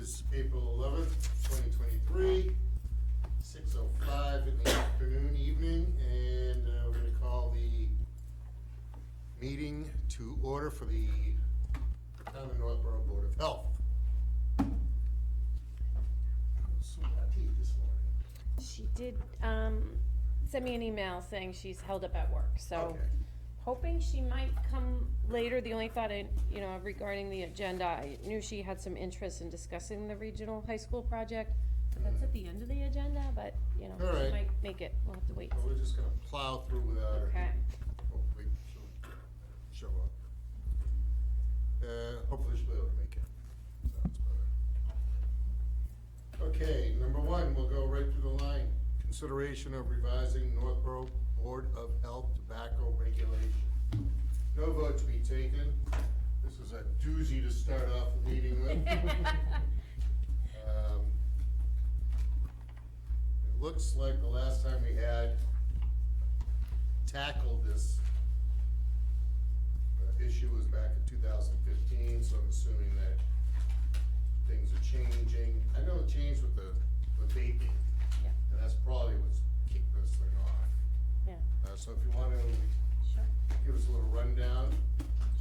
is April 11th, 2023, 6:05 in the afternoon, evening, and we're going to call the meeting to order for the Town of Northborough Board of Health. So got teeth this morning. She did send me an email saying she's held up at work, so Okay. hoping she might come later. The only thought regarding the agenda, I knew she had some interest in discussing the regional high school project. But that's at the end of the agenda, but All she right. might make it. We'll have to wait. Well, we're just going to plow through without her. Okay. Hopefully she'll show up. Hopefully she'll be able to make it. Sounds better. Okay, number one, we'll go right through the line. Consideration of revising Northborough Board of Health tobacco regulation. No vote to be taken. This is a doozy to start off the meeting with. It looks like the last time we had tackled this issue was back in 2015, so I'm assuming that things are changing. I know it changed with the vaping, Yeah. and that's probably what's kicked this thing off. Yeah. So if you want to Sure. give us a little rundown.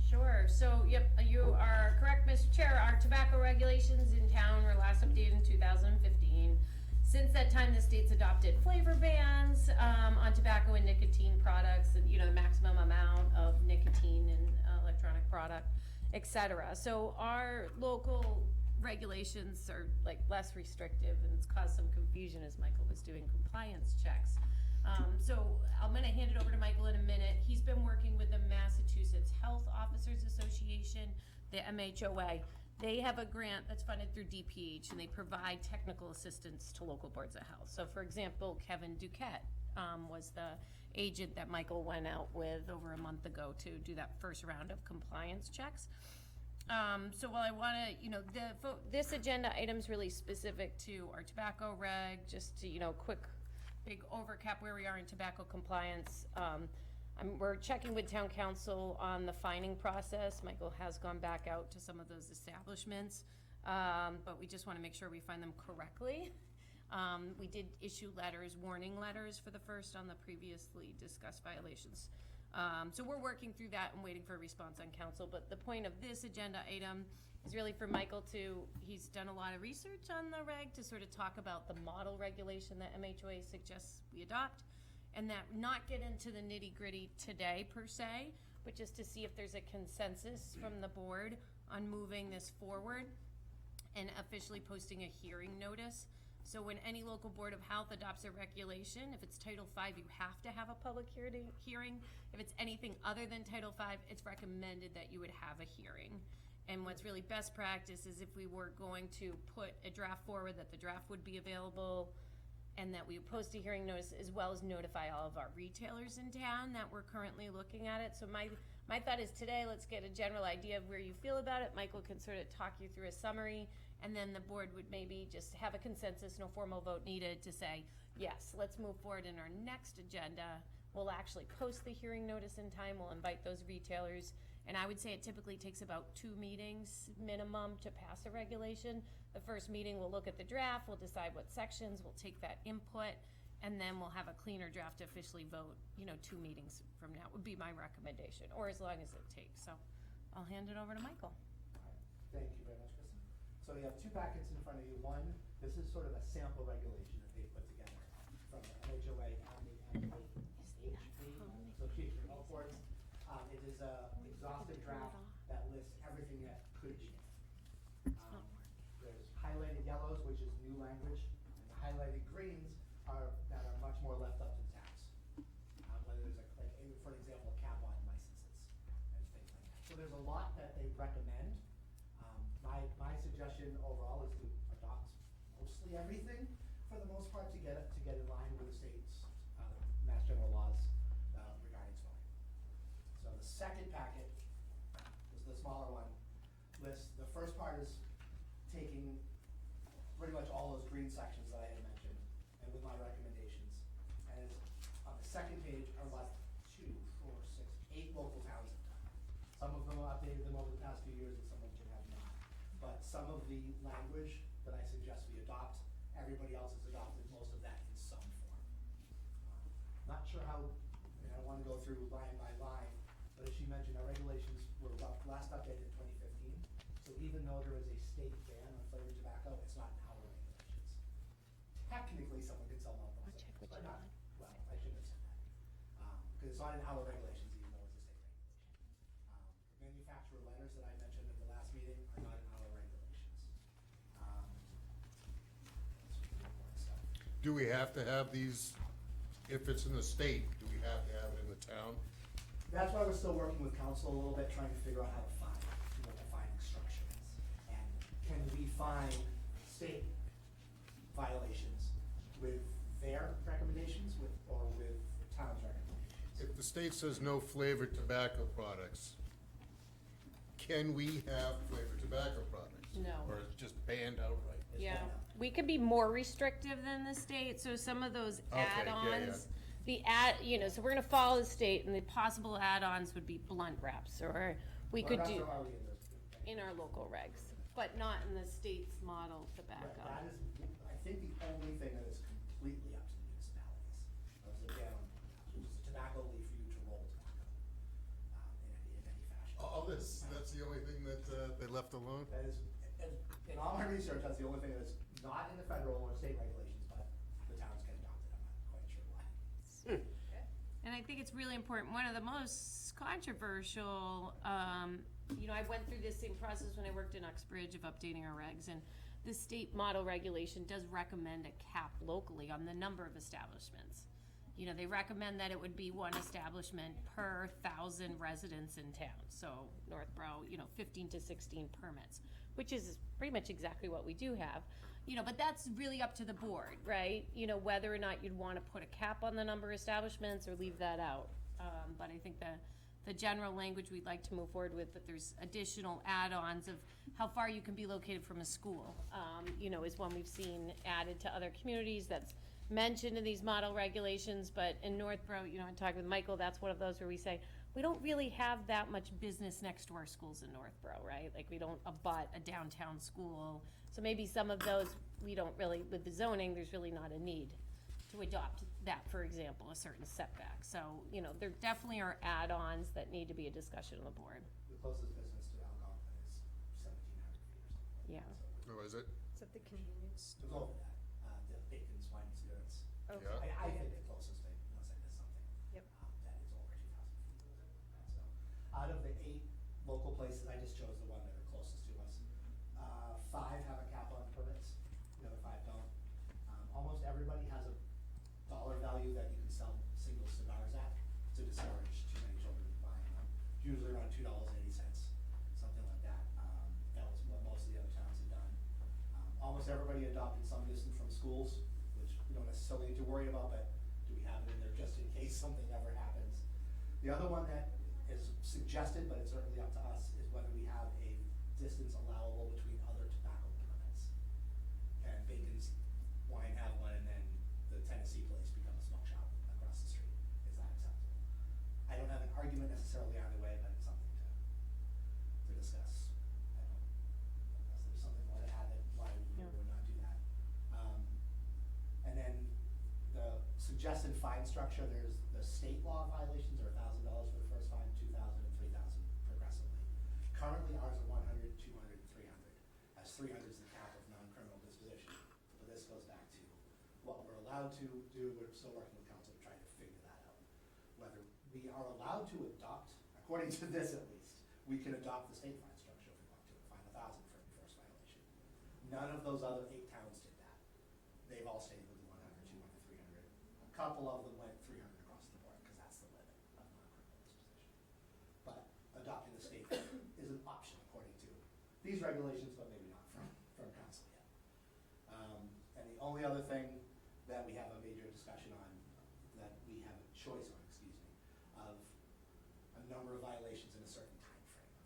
Sure. So, yep, you are correct, Mr. Chair. Our tobacco regulations in town were last updated in 2015. Since that time, the state's adopted flavor bans on tobacco and nicotine products, and the maximum amount of nicotine in electronic product, etc. So our local regulations are like less restrictive, and it's caused some confusion as Michael was doing compliance checks. So I'm going to hand it over to Michael in a minute. He's been working with the Massachusetts Health Officers Association, the MHOA. They have a grant that's funded through DPH, and they provide technical assistance to local boards of health. So, for example, Kevin Duquette was the agent that Michael went out with over a month ago to do that first round of compliance checks. So while I want to, this agenda item's really specific to our tobacco reg, just to, quick, big overcap where we are in tobacco compliance. We're checking with town council on the fining process. Michael has gone back out to some of those establishments, but we just want to make sure we find them correctly. We did issue warning letters for the first on the previously discussed violations. So we're working through that and waiting for a response on council. But the point of this agenda item is really for Michael he's done a lot of research on the reg to sort of talk about the model regulation that MHOA suggests we adopt, and that not get into the nitty-gritty today per se, but just to see if there's a consensus from the board on moving this forward and officially posting a hearing notice. So when any local board of health adopts a regulation, if it's Title V, you have to have a public hearing. If it's anything other than Title V, it's recommended that you would have a hearing. And what's really best practice is if we were going to put a draft forward, that the draft would be available, and that we post a hearing notice, as well as notify all of our retailers in town that we're currently looking at it. So my thought is today, let's get a general idea of where you feel about it. Michael can sort of talk you through a summary, and then the board would maybe just have a consensus, no formal vote needed, to say, yes, let's move forward in our next agenda. We'll actually post the hearing notice in time. We'll invite those retailers. And I would say it typically takes about 2 meetings minimum to pass a regulation. The first meeting, we'll look at the draft, we'll decide what sections, we'll take that input, and then we'll have a cleaner draft to officially vote, 2 meetings from now would be my recommendation, or as long as it takes. So I'll hand it over to Michael. Thank you very much, Kristen. So you have 2 packets in front of you. One, this is sort of a sample regulation that they put together from the MHOA and the Association of Health Boards. It is a exhaustive draft that lists everything that could change. There's highlighted yellows, which is new language, and the highlighted greens that are much more left up to the towns. Whether there's for example, a cap on licenses and things like that. So there's a lot that they recommend. My suggestion overall is to adopt mostly everything for the most part to get in line with the state's Mass General laws regarding smoking. So the second packet is the smaller one. The first part is taking pretty much all those green sections that I had mentioned and with my recommendations. And on the second page are what 2, 4, 6, 8 local towns have done. Some of them have updated them over the past few years and some of them have not. But some of the language everybody else has adopted most of that in some form. Not sure how, and I don't wanna go through line by line, but as she mentioned, our regulations were last updated in 2015. So even though there is a state ban on flavored tobacco, it's not in our regulations. Technically, someone could sell multiple I'll check flavors, what but you not, want. well, I shouldn't have said that. Cause it's not in our regulations, even though it's a state regulation. The manufacturer letters that I mentioned at the last meeting are not in our regulations. That's some important stuff. Do we have to have these, if it's in the state, do we have to have it in the town? That's why we're still working with council a little bit, trying to figure out how to find, what the finding structure is. And can we find state violations with their recommendations or with town's recommendations? If the state says no flavored tobacco products, can we have flavored tobacco products? No. Or it's just banned outright? It's Yeah, banned out. we could be more restrictive than the state, so some of those Okay, yeah, add-ons, so we're gonna follow the state, and the possible add-ons would be blunt wraps, or we could Well, do that's already in this. in our local regs, but not in the state's model Right, tobacco. that is, I think the only thing that is completely up to the municipalities, is the ban on, which is a tobacco leaf for you to roll tobacco, in any fashion. Oh, that's the only thing that, they left alone? That is, in all my research, that's the only thing that is not in the federal or state regulations, but the towns can adopt it, I'm not quite sure why. And I think it's really important, one of the most controversial, I went through this same process when I worked in Uxbridge of updating our regs, and the state model regulation does recommend a cap locally on the number of establishments. They recommend that it would be one establishment per 1,000 residents in town, so Northborough, 15 to 16 permits, which is pretty much exactly what we do have. But that's really up to the board, right? Whether or not you'd wanna put a cap on the number of establishments or leave that out. But I think the general language we'd like to move forward with, but there's additional add-ons of how far you can be located from a school, is one we've seen added to other communities that's mentioned in these model regulations, but in Northborough, I talked with Michael, that's one of those where we say, we don't really have that much business next to our schools in Northborough, right? Like, we don't abut a downtown school, so maybe some of those, we don't really, with the zoning, there's really not a need to adopt that, for example, a certain setback. So, there definitely are add-ons that need to be a discussion on the board. The closest business to Algonquin is 1,700 feet or something. Yeah. So Oh, is it? Is that the convenience it's over that, the Bacon's Wine and Spirits. store? Yeah. I think the closest thing, unless I missed something. Yep. That is over 2,000 feet. So, out of the 8 local places, I just chose the one that are closest to us. 5 have a cap on permits, the other 5 don't. Almost everybody has a dollar value that you can sell single cigars at to discourage too many children from buying them. It's usually around $2.80, something like that. That was what most of the other towns had done. Almost everybody adopted some distance from schools, which we don't necessarily need to worry about, but do we have it in there just in case something ever happens? The other one that is suggested, but it's certainly up to us, is whether we have a distance allowable between other tobacco permits. And Bacon's Wine have one, and then the Tennessee place become a smoke shop across the street. Is that acceptable? I don't have an argument necessarily either way, but it's something to discuss. I don't, unless there's something more to add that why we would or would not do that. And then the suggested fine structure, there's the state law violations are $1,000 for the first fine, $2,000 and $3,000 progressively. Currently ours are 100, 200, and 300, as 300 is the cap of non-criminal disposition. But this goes back to what we're allowed to do, we're still working with council to try to figure that out. Whether we are allowed to adopt, according to this at least, we can adopt the state fine structure if we want to, fine 1,000 for every first violation. None of those other 8 towns did that. They've all stayed with the 100, 200, 300. A couple of them went 300 across the board, because that's the limit of non-criminal disposition. But adopting the state is an option according to these regulations, but maybe not from council yet. And the only other thing that we have a major discussion on, that we have a choice on, of a number of violations in a certain time frame.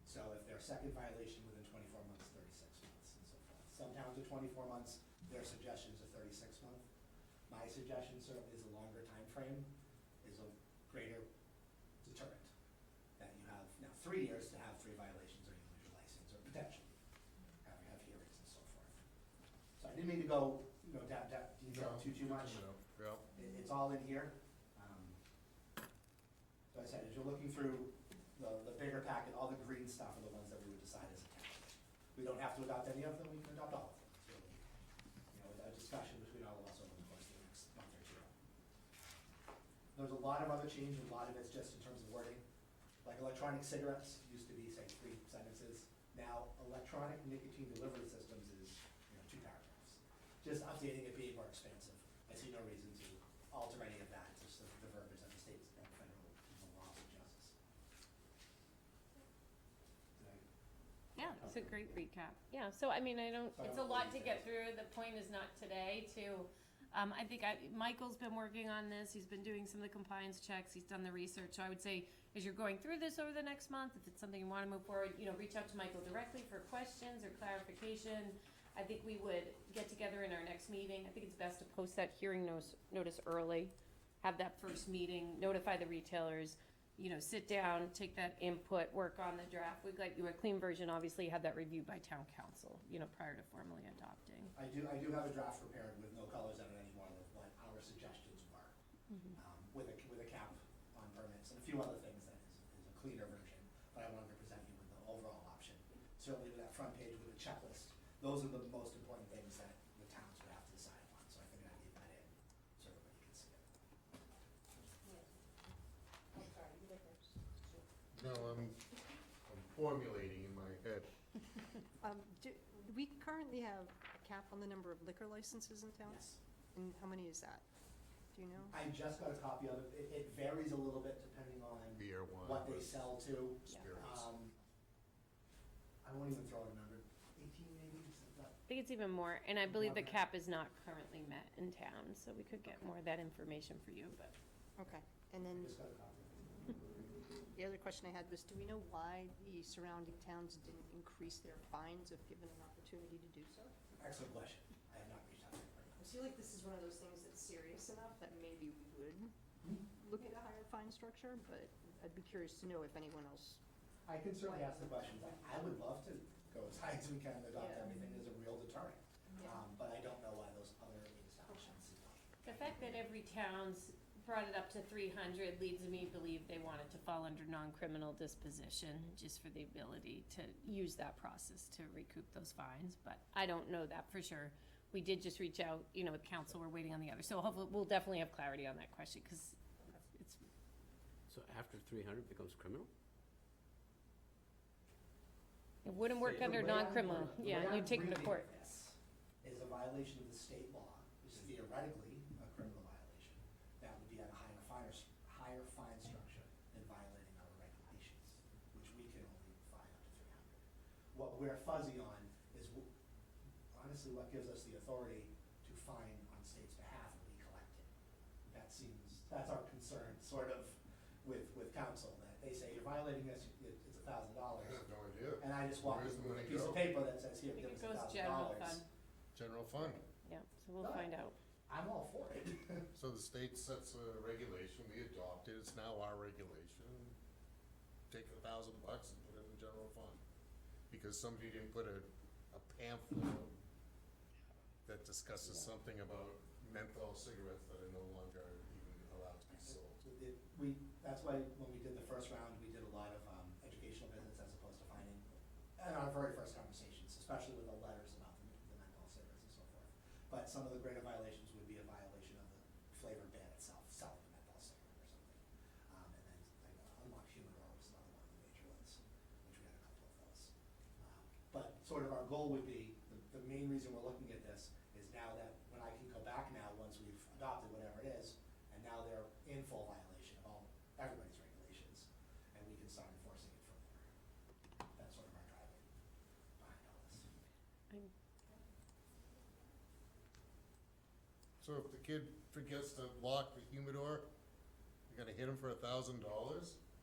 So if their second violation within 24 months, 36 months, and so forth. Some towns are 24 months, their suggestions are 36 months. My suggestion certainly is a longer time frame, is a greater deterrent. That you have now 3 years to have 3 violations or you lose your license, or potentially have hearings and so forth. So I didn't mean to go too much. Yeah. It's all in here. So I said, as you're looking through the bigger packet, all the green stuff are the ones that we would decide as a town. We don't have to adopt any of them, we can adopt all of them. So, you know, a discussion between all of us over the course of the next month or two. There's a lot of other change, a lot of it's just in terms of wording. Like electronic cigarettes used to be, say, 3 sentences. Now, electronic nicotine delivery systems is, 2 paragraphs. Just updating it being more expansive. I see no reason to alter any of that, just the verbiage that the state and federal law suggests. Did I- Yeah, it's a great recap. Yeah, so I mean, it's a lot to get through. The point is not today to, I think Michael's been working on this. He's been doing some of the compliance checks. He's done the research. So I would say, as you're going through this over the next month, if it's something you want to move forward, reach out to Michael directly for questions or clarification. I think we would get together in our next meeting. I think it's best to post that hearing notice early, have that first meeting, notify the retailers, sit down, take that input, work on the draft. We'd like you a clean version, obviously, have that reviewed by town council, prior to formally adopting. I do have a draft prepared with no colors in it anymore, with what our suggestions were. With a cap on permits and a few other things that is a cleaner version, but I wanted to present you with the overall option. Certainly with that front page with a checklist, those are the most important things that the towns would have to decide upon, so I figured I'd leave that in, so everybody can see it. No, I'm formulating in my head. Do we currently have a cap on the number of liquor licenses in town? Yes. And how many is that? Do you know? I just got a copy of it, it varies a little bit depending on Beer, wine. what they sell to. Spirits. I won't even throw out a number, 18 maybe, is that? I think it's even more, and I believe the cap is not currently met in town, so we could get more of that information for you, but. Okay, and I then just got a copy. the other question I had was, do we know why the surrounding towns didn't increase their fines if given an opportunity to do so? Excellent question, I have not reached out to anybody. I feel like this is one of those things that's serious enough that maybe we would look at a higher fine structure, but I'd be curious to know if anyone else. I can certainly ask the questions. I would love to go as high as we can and adopt Yeah. everything as a real deterrent. Yeah. But I don't know why those other establishments don't. The fact that every town's brought it up to 300 leads me to believe they want it to fall under non-criminal disposition, just for the ability to use that process to recoup those fines, but I don't know that for sure. We did just reach out, with council, we're waiting on the other, so hopefully, we'll definitely have clarity on that question, because it's, So after 300 becomes criminal? it wouldn't work The under way I'm non-criminal, wording- the yeah, way you I'm take them to reading court. this is a violation of the state law, which is theoretically a criminal violation. That would be at a higher fine structure than violating our regulations, which we can only fine up to 300. What we're fuzzy on is honestly what gives us the authority to fine on state's behalf and we collect it. That's our concern, sort of, with council, that they say, you're violating this, it's $1,000. I have no idea. And I just walk Where's in the with a money piece go? of paper that says, here, I give think us it goes general $1,000. fund, General fund. yeah, so we'll find out. I'm all for it. So the state sets a regulation, we adopt it, it's now our regulation. Take $1,000 and put it in general fund. Because somebody didn't put a pamphlet out that discusses something about menthol cigarettes that are no longer even allowed to be sold. That's why when we did the first round, we did a lot of educational visits as opposed to finding, and our very first conversations, especially with the letters about the menthol cigarettes and so forth. But some of the greater violations would be a violation of the flavor ban itself, selling the menthol cigarette or something. And then like unlocked humidor was another one of the major ones, which we had a couple of those. But sort of our goal would be, the main reason we're looking at this is now that when I can go back now, once we've adopted whatever it is, and now they're in full violation of everybody's regulations, and we can start enforcing it from there. That's sort of our driving behind all this. So if the kid forgets to lock the humidor, you're gonna hit him for $1,000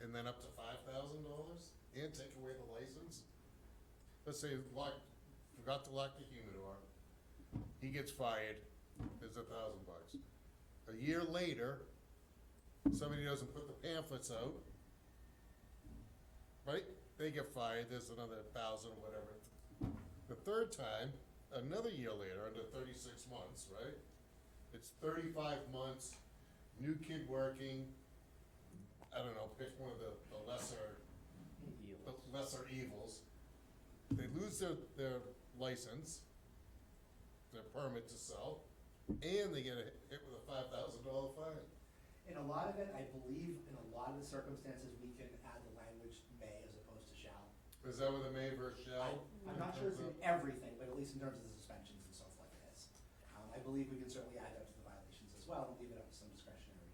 and then up to $5,000 and take away the license? Let's say forgot to lock the humidor, he gets fired, there's $1,000. A year later, somebody doesn't put the pamphlets out, right? They get fired, there's another 1,000 or whatever. The third time, another year later, under 36 months, right? it's 35 months, new kid working, I don't know, pick one of the lesser evils. They lose their license, their permit to sell, and they get hit with a $5,000 fine. In a lot of it, I believe, in a lot of the circumstances, we can add the language may as opposed to shall. Is that what the may versus shall? I'm not sure it's in everything, but at least in terms of the suspensions and so forth it is. I believe we can certainly add that to the violations as well and leave it up to some discretionary.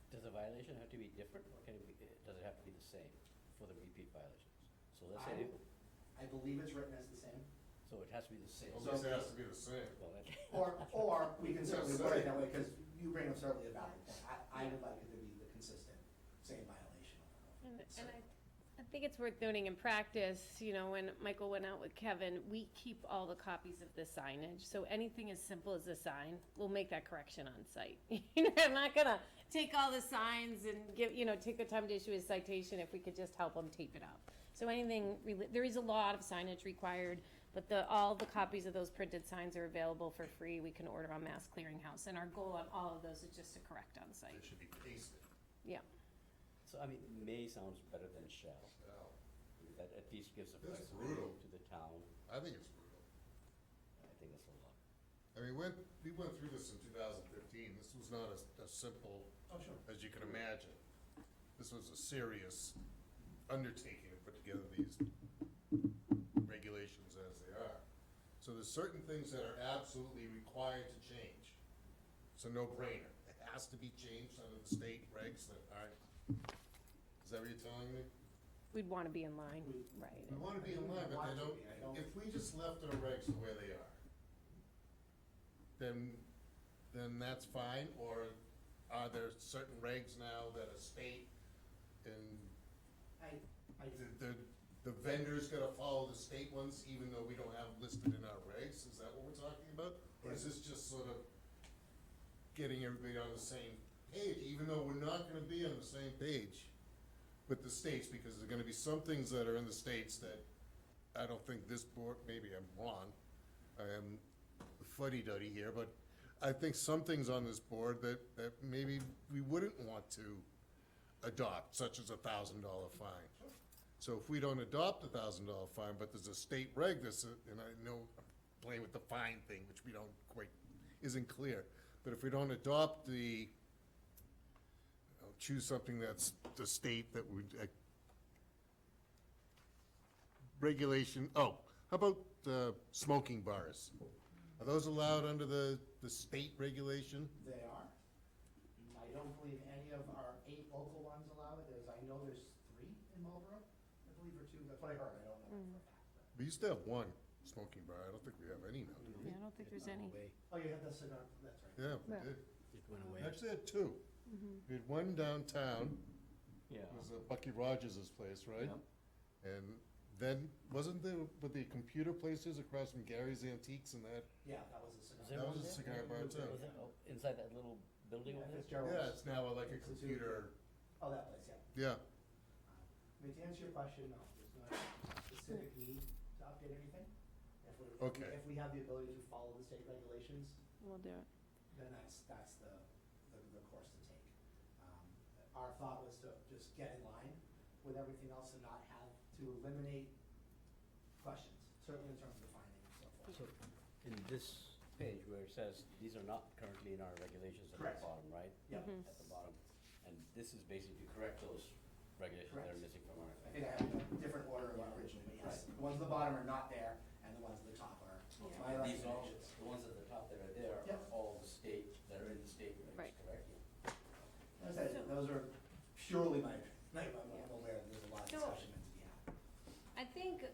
Does the violation have to be different, or can it be, does it have to be the same for the repeat violations? So let's say, I believe it's written as the same. so it has to be the same. Well, this has to be the same. Well, that- Or we can certainly Yeah, word it same. that way, because you bring up certainly a valid point. I would like it to be the consistent, same violation. And I think it's worth noting in practice, you know, when Michael went out with Kevin, we keep all the copies of the signage. So anything as simple as a sign, we'll make that correction on site. You know, I'm not gonna take all the signs and take the time to issue a citation if we could just help them tape it up. So anything, there is a lot of signage required, but all the copies of those printed signs are available for free. We can order on Mass Clearinghouse, and our goal on all of those is just to correct on It site. should be pasted. Yeah. So, I mean, may sounds better than shall. Shall. That at least gives a That's flexibility brutal. to the town. I think it's brutal. I think that's a lot. I mean, we went through this in 2015. This was not as simple Oh, sure. as you can imagine. This was a serious undertaking to put together these regulations as they are. So there's certain things that are absolutely required to change. It's a no-brainer. It has to be changed under the state regs that aren't, is that what you're telling me? We'd want to be in line, right? We want to be in line, but they don't, if we just left our regs the way they are, then that's fine, or are there certain regs now that a state and the vendor's gotta follow the state ones, even though we don't have them listed in our regs? Is that what we're talking about? Or is this just sort of getting everybody on the same page, even though we're not gonna be on the same page with the states, because there's gonna be some things that are in the states that I don't think this board, maybe I'm wrong, I am fuddy-duddy here, but I think some things on this board that maybe we wouldn't want to adopt, such as a $1,000 fine. So if we don't adopt a $1,000 fine, but there's a state reg that's, and I know I'm playing with the fine thing, which we don't quite, isn't clear. But if we don't adopt choose something that's the state that would, regulation, how about smoking bars? Are those allowed under the state regulation? They are. I don't believe any of our 8 local ones allow it. I know there's 3 in Marlboro, I believe, or 2. That's what I heard. I don't know for a fact. We used to have one smoking bar. I don't think we have any now, do we? Yeah, I don't think there's any. Oh, you have the cigar, that's right. Yeah, we Yeah. did. It went away. Actually, had 2. We had one downtown, Yeah. it was Bucky Rogers' place, right? Yeah. And then, wasn't there, with the computer places across from Gary's Antiques and that? Yeah, that was a cigar. Is there That one was a there? cigar bar too. Was it, inside that little building Yeah, over there? Fitzgerald's. Yeah, it's now like a Institute. computer, Oh, that place, yeah. yeah. I mean, to answer your question, no, there's not a specific need to update anything. Okay. If we have the ability to follow the state regulations, We'll do it. then that's the course to take. Our thought was to just get in line with everything else and not have to eliminate questions, certainly in terms of the finding and so forth. So, in this page where it says, these are not currently in our regulations at the Correct. bottom, right? Yep. At the bottom. And this is basically to correct those regulations that are Correct. missing from our. I think I have a different order of originally, but yes, the ones at the bottom are not there, and the ones at the top are my These all, recommendations. the ones at the top that are there are Yep. all the state, that are in the state regs, Right. correct? As I said, those are purely my, I'm aware that there's a lot of So- discussion meant to be had. I think,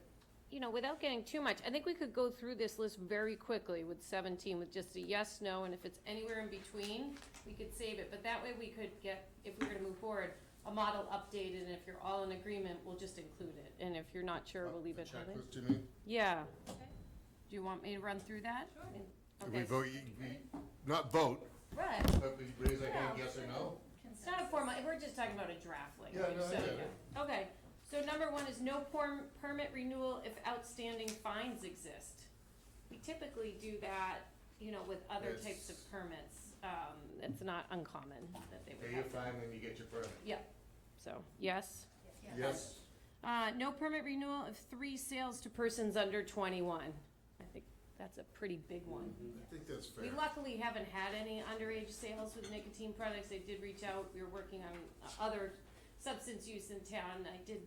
without getting too much, I think we could go through this list very quickly with 17 with just a yes, no, and if it's anywhere in between, we could save it. But that way we could get, if we were to move forward, a model updated, and if you're all in agreement, we'll just include it. And if you're not sure, we'll leave The it how it is. checklist, you mean? Yeah. Do you want me to run through that? If Okay. we vote, not vote, Right. but we raise our hand, yes or no? It's not a formal, we're just talking about a draft language, Yeah, no, I so, get it. yeah. Okay, so number 1 is no permit renewal if outstanding fines exist. We typically do that you know, with other Yes. types of permits, it's not uncommon that they would Pay your have. fine when you get your permit. Yep, so, yes. Yes. No permit renewal of 3 sales to persons under 21. I think that's a pretty big one. I think that's fair. We luckily haven't had any underage sales with nicotine products. They did reach out. We were working on other substance use in town. I did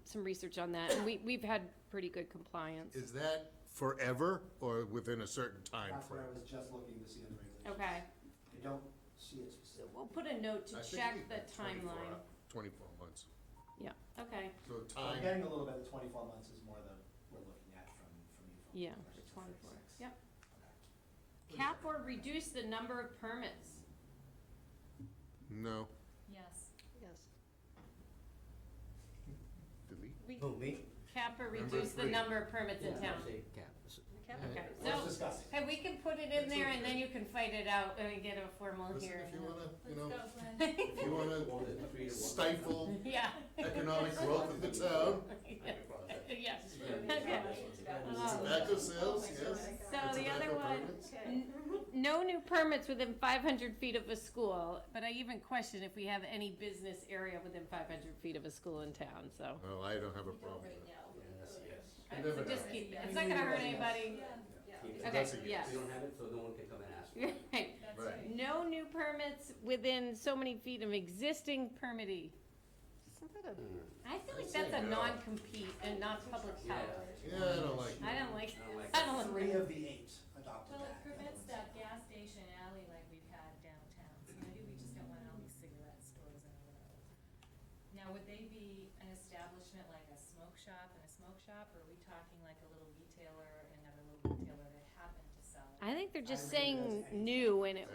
some research on that, and we've had pretty good compliance. Is that forever or within a certain time That's what frame? I was just looking to see in the regulations. Okay, I don't see it so specifically. we'll put a note to I think check we the had 24 timeline. hou- 24 months. Yeah, okay, So I'm time, getting a little bit, the 24 months is more than we're looking at from you folks. yeah, versus for 24, 36. yep. Okay. Cap or reduce the number of permits. no, Yes. Yes. delete. Who, me? Cap or Number reduce the 3. number of permits in Yeah, town. say cap. Okay, Let's so, discuss it. hey, we can put it in there and then you can fight it out and get a formal Listen, hearing. if you wanna, you know, Let's if you wanna More than 3 to 1. stifle Yeah. economic growth of the town, Yes, okay. tobacco sales, yes. So and the other tobacco one, permits. no new permits within 500 feet of a school, but I even question if we have any business area within 500 feet of a school in town, so. Well, I don't have a problem with that. Yes, yes. I You never would just know. keep, it's not gonna hurt anybody. Keep it. Okay, That's a yes. yes. We don't have it, so no one can come and ask. for it. Right. Right. No new permits within so many feet of existing permittee. Isn't that a, I feel like I'd say that's a no. non-compete and not public health. Yeah, I don't like I it. don't like, I don't like I don't like. 3 of the 8 adopted Well, that. it prevents that gas station alley like we've had downtown, so maybe we just don't want all these cigarette stores in a row. Now, would they be an establishment like a smoke shop and a smoke shop, or are we talking like a little retailer and another little retailer that happen to sell? I think they're just I read it saying as any. new and it,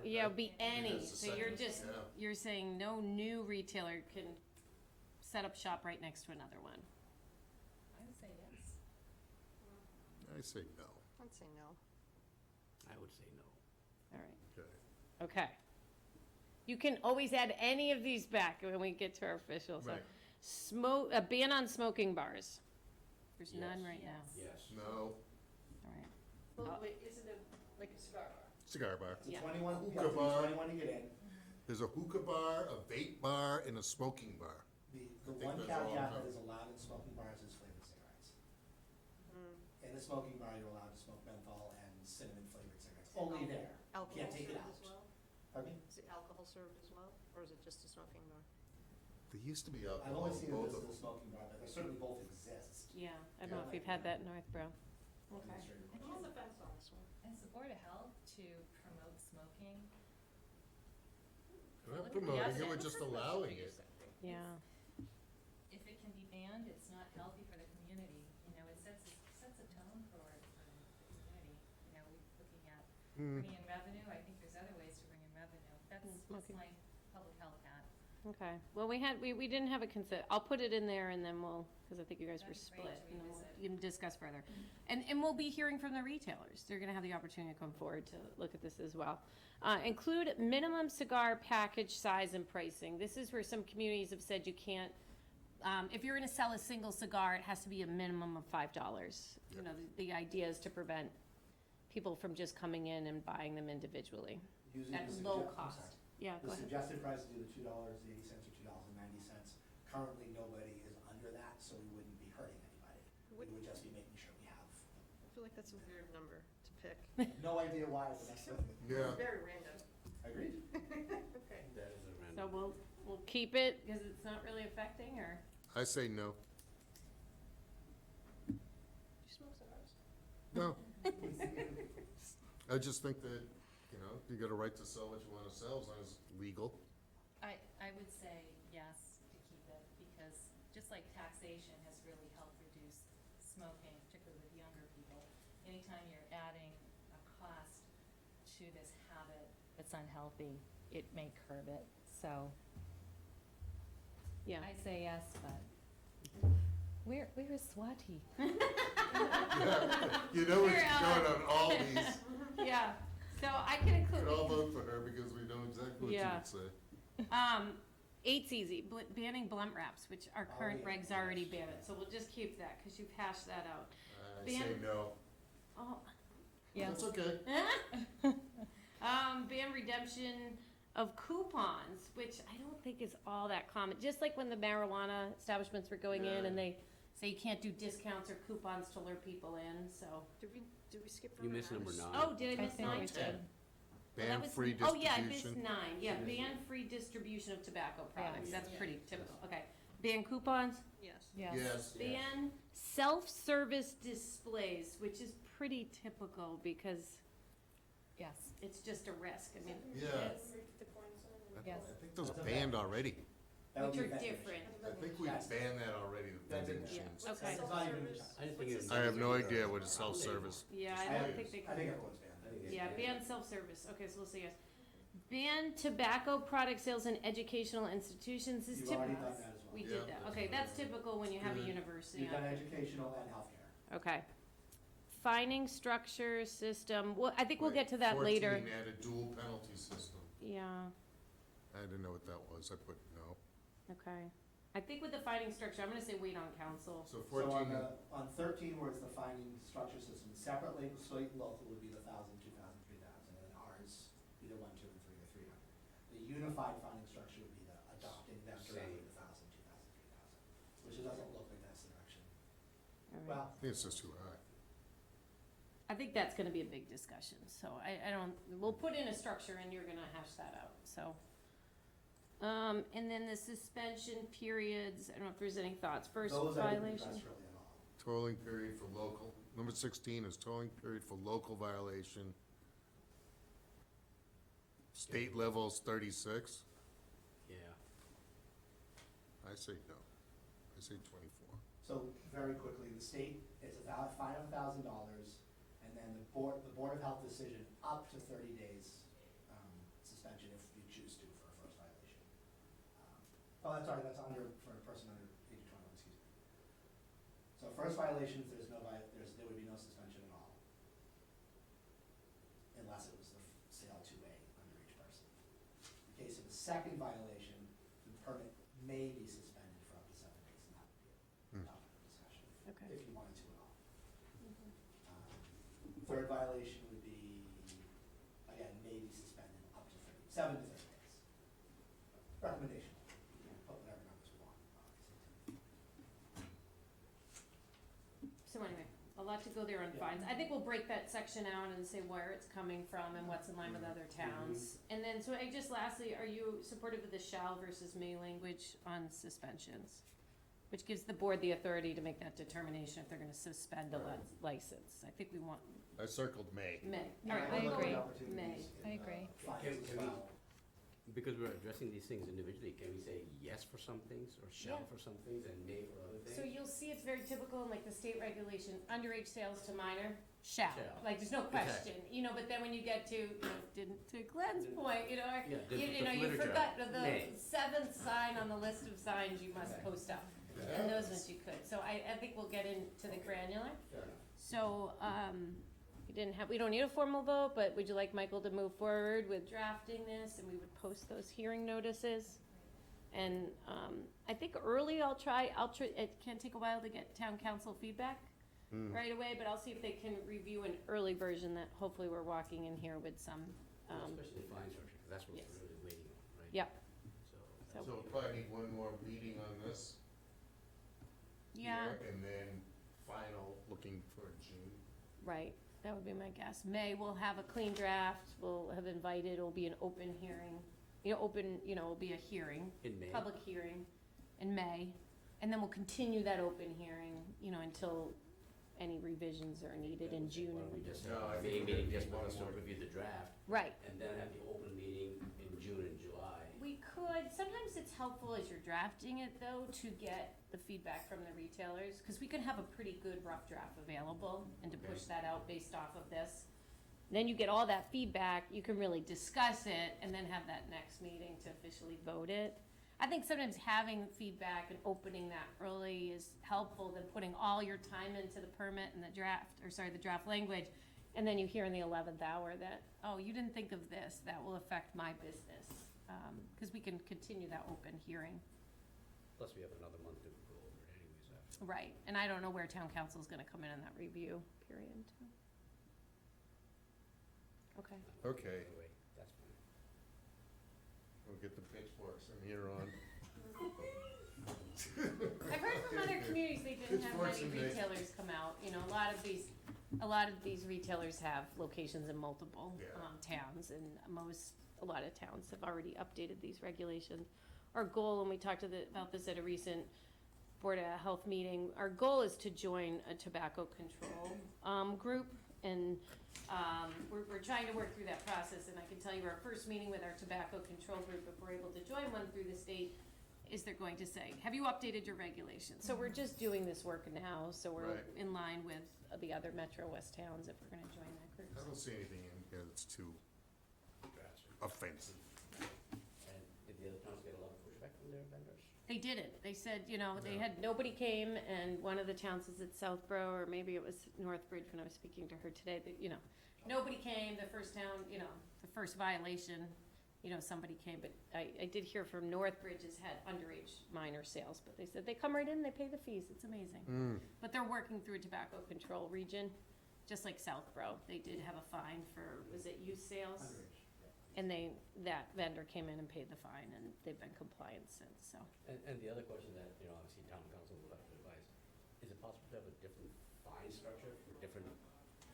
Yeah, yeah, be any, it's the so you're second, just, yeah. you're saying no new retailer can set up shop right next to another one. I would say yes. I say no. I'd say no. I would say no. All right, Okay. okay. You can always add any of these back when we get to our official, so. Right. Smoke, a ban on smoking bars. There's none Yes. right now, Yes. No. all right. Well, wait, isn't it like a cigar bar? Cigar bar. It's a Yeah. 21, Hookah you have to be bar. 21 to get in. There's a hookah bar, a vape bar, and a smoking bar. The think one that's all caveat that covered. is allowed in smoking bars is flavored cigarettes. Mm. In the smoking bar, you're allowed to smoke menthol and cinnamon flavored cigarettes, only there. Alcohol Can't take it served out. as well? Pardon me? Is it alcohol served as well, or is it just a smoking bar? There used to be I've alcohol only in seen it both as of the them. smoking bar, but they certainly both exist. Yeah, I don't know if we've had that in Northborough. Okay. Administrative I'm on the fence on this one. Is the Board of Health to promote smoking? We're not Look at the promoting it, opposite. we're just allowing it. Yeah, If it can be banned, it's not healthy for the community, you know, it sets a tone for the community. You know, we're looking at Hmm. bringing in revenue, I think there's other ways to bring in revenue, that's smoking. my public health hat. okay. Well, we didn't have a consent, I'll put it in there and then we'll, because I think you guys were That'd be great split. to And then revisit. you can discuss further. And we'll be hearing from the retailers. They're gonna have the opportunity to come forward to look at this as well. Include minimum cigar package size and pricing. This is where some communities have said you can't, if you're gonna sell a single cigar, it has to be a minimum of $5. You know, the idea is to prevent people from just coming in and buying them individually Using at the low I'm cost. sorry. Yeah, go The ahead. suggested price is either $2.80 or $2.90. Currently, nobody is under that, so we wouldn't be hurting anybody. We Would- would just be making sure we have. I feel like that's a weird number to pick. No idea why, but that's the, Yeah. Very random. agreed? Okay. That is a So random. we'll keep it because it's not really affecting, or? I say no. Do you smoke cigars? No. I just think that, you know, you got a right to sell what you wanna sell as long as it's legal. I would say yes to keep it, because just like taxation has really helped reduce smoking, particularly with younger people, anytime you're adding a cost to this habit that's unhealthy, it may curb it, so Yeah. I say yes, but where is Swati? You know Here, what's going on all these. Yeah, so I can We could all include, vote for her because we know exactly what you Yeah. would say. eight's easy, banning blunt wraps, which our Oh, current yeah. regs already ban it, so we'll just keep that, cause you've hashed that out. I say Ban- no. Oh, Yes. That's okay. Ban redemption of coupons, which I don't think is all that common. Just like when the marijuana establishments were going in and they say you can't do discounts or coupons to lure people in, so. Did we skip You number missed nine? number 9. Oh, did I miss think nine? we did. Well, that Ban was- free Oh, yeah, I missed distribution. 9. Yeah, Should we- ban free distribution of tobacco products. Yes. That's pretty typical. Okay. Ban coupons. Yes. Yes. Yes. Ban self-service displays, which is pretty typical because Yes. it's just a risk. I mean, Yeah. Yes. I think those are banned already. That would which be are vending different. I think we banned that already, the That's in vending there. machines. Okay. It's not even. I didn't think it was. I have no idea what is self-service. Yeah, I don't think they I can. think everyone's banned. Yeah, ban self-service. Okay, so we'll say yes. Ban tobacco product sales in educational institutions is You've already typical. done that as well. We Yeah. did that. Okay, that's typical when you have a Good. university. You've done on. educational and healthcare. Okay. Fining structure system. Well, I think we'll get to that 14 later. add a dual penalty system. Yeah. I didn't know what that was. I put no. Okay. I think with the fining structure, I'm gonna say wait on council. So So on 14, on 13, where it's the finding structure system, separate label, state and local would be the 1,000, 2,000, 3,000, and ours, either 1, 2, and 3, or 300. The unified finding structure would be the adopting them directly, the 1,000, 2,000, 3,000, which it doesn't look like that's the direction. All right. Well, I think it's just too high. I think that's gonna be a big discussion, so I don't, we'll put in a structure and you're gonna hash that out, so. And then the suspension periods, I don't know if there's any thoughts, first those I didn't violation. address really at all. Tolling period for local. Number 16 is tolling period for local violation. State level's 36. Yeah. I say no. I say 24. So very quickly, the state, it's a fine of $1,000, and then the board of health decision up to 30 days suspension if you choose to for a first violation. That's under, for a person under age of 21, excuse me. So first violations, there would be no suspension at all. Unless it was the sale to a underage person. In the case of a second violation, the permit may be suspended for up to 7 days, and that would be a topic of discussion, Okay. if you wanted to at all. Third violation would be, again, may be suspended up to 7 to 30 days. Recommendation, you can put whatever numbers we want, obviously. So anyway, a lot to go there on Yeah. fines. I think we'll break that section out and say where it's coming from and what's in line with other towns. And then, so I just lastly, are you supportive of the shall versus may language on suspensions? Which gives the board the authority to make that determination if they're gonna suspend a license. I think we want I circled May. may. Yeah, All right, we'll I look at agree. the opportunities May. in, I agree. fines Can- as can we- well. Because we're addressing these things individually, can we say yes for some things, or shall Yeah. for some things, and may for other things? So you'll see it's very typical in like the state regulation, underage sales to minor, shall. Shall. Like, there's no Exactly. question, you know, but then when you get to, to Glenn's point, or, Yeah, you know, you literature. forgot the May. 7th sign on the list of signs you must post up. And those ones you could, so I think we'll get into the granular. Fair enough. So, we don't need a formal vote, but would you like Michael to move forward with drafting this, and we would post those hearing notices? And, I think early it can take a while to get town council feedback right away, but I'll see if they can review an early version that hopefully we're walking in here with some, Especially the fine structure, because that's what yes. we're really waiting on, right? Yep. So. So we'll probably need one more meeting on this. yeah, here, And then final, looking for June. right, that would be my guess. May, we'll have a clean draft, we'll have invited, it'll be an open hearing, it'll be a hearing. In May? Public hearing in May, and then we'll continue that open hearing, until any revisions are needed in June. Why don't we just No, have I a think May meeting we just need for one us to more. review the draft, Right, and then have the open meeting in June and July. we could, sometimes it's helpful as you're drafting it though, to get the feedback from the retailers, cause we could have a pretty good rough draft available, and to push that out based off of this. Then you get all that feedback, you can really discuss it, and then have that next meeting to officially vote it. I think sometimes having feedback and opening that early is helpful than putting all your time into the permit and the draft language, and then you hear in the 11th hour that, oh, you didn't think of this, that will affect my business. Cause we can continue that open hearing. Plus, we have another month to go over it anyways after. Right, and I don't know where town council's gonna come in that review period too. Okay. Okay, Anyway, that's fine. we'll get the pitchforks from here on. I've heard from other communities, they didn't have Pitchforks many and they- retailers come out, you know, a lot of these retailers have locations in multiple, Yeah. towns, and a lot of towns have already updated these regulations. Our goal, and we talked about this at a recent Board of Health meeting, our goal is to join a tobacco control, group, and, we're trying to work through that process, and I can tell you our first meeting with our tobacco control group, if we're able to join one through the state, is they're going to say, have you updated your regulations? So we're just doing this work now, so we're Right. in line with the other Metro West towns if we're gonna join that group. I don't see anything in here that's too offensive. And did the other towns get a lot of pushback from their vendors? They didn't, they said, you know, they No. had, nobody came, and one of the towns is at Southborough, or maybe it was Northbridge when I was speaking to her today, that, you know, nobody came, the first town, you know, the first violation, you know, somebody came, but I did hear from Northbridge has had underage minor sales, but they said they come right in, they pay the fees, it's amazing. But they're working through a tobacco control region, just like Southborough, they did have a fine for, was it youth sales? Underage, yeah. And that vendor came in and paid the fine, and they've been compliant since, so. And the other question that, you know, obviously town council will have to advise, is it possible to have a different fine structure for different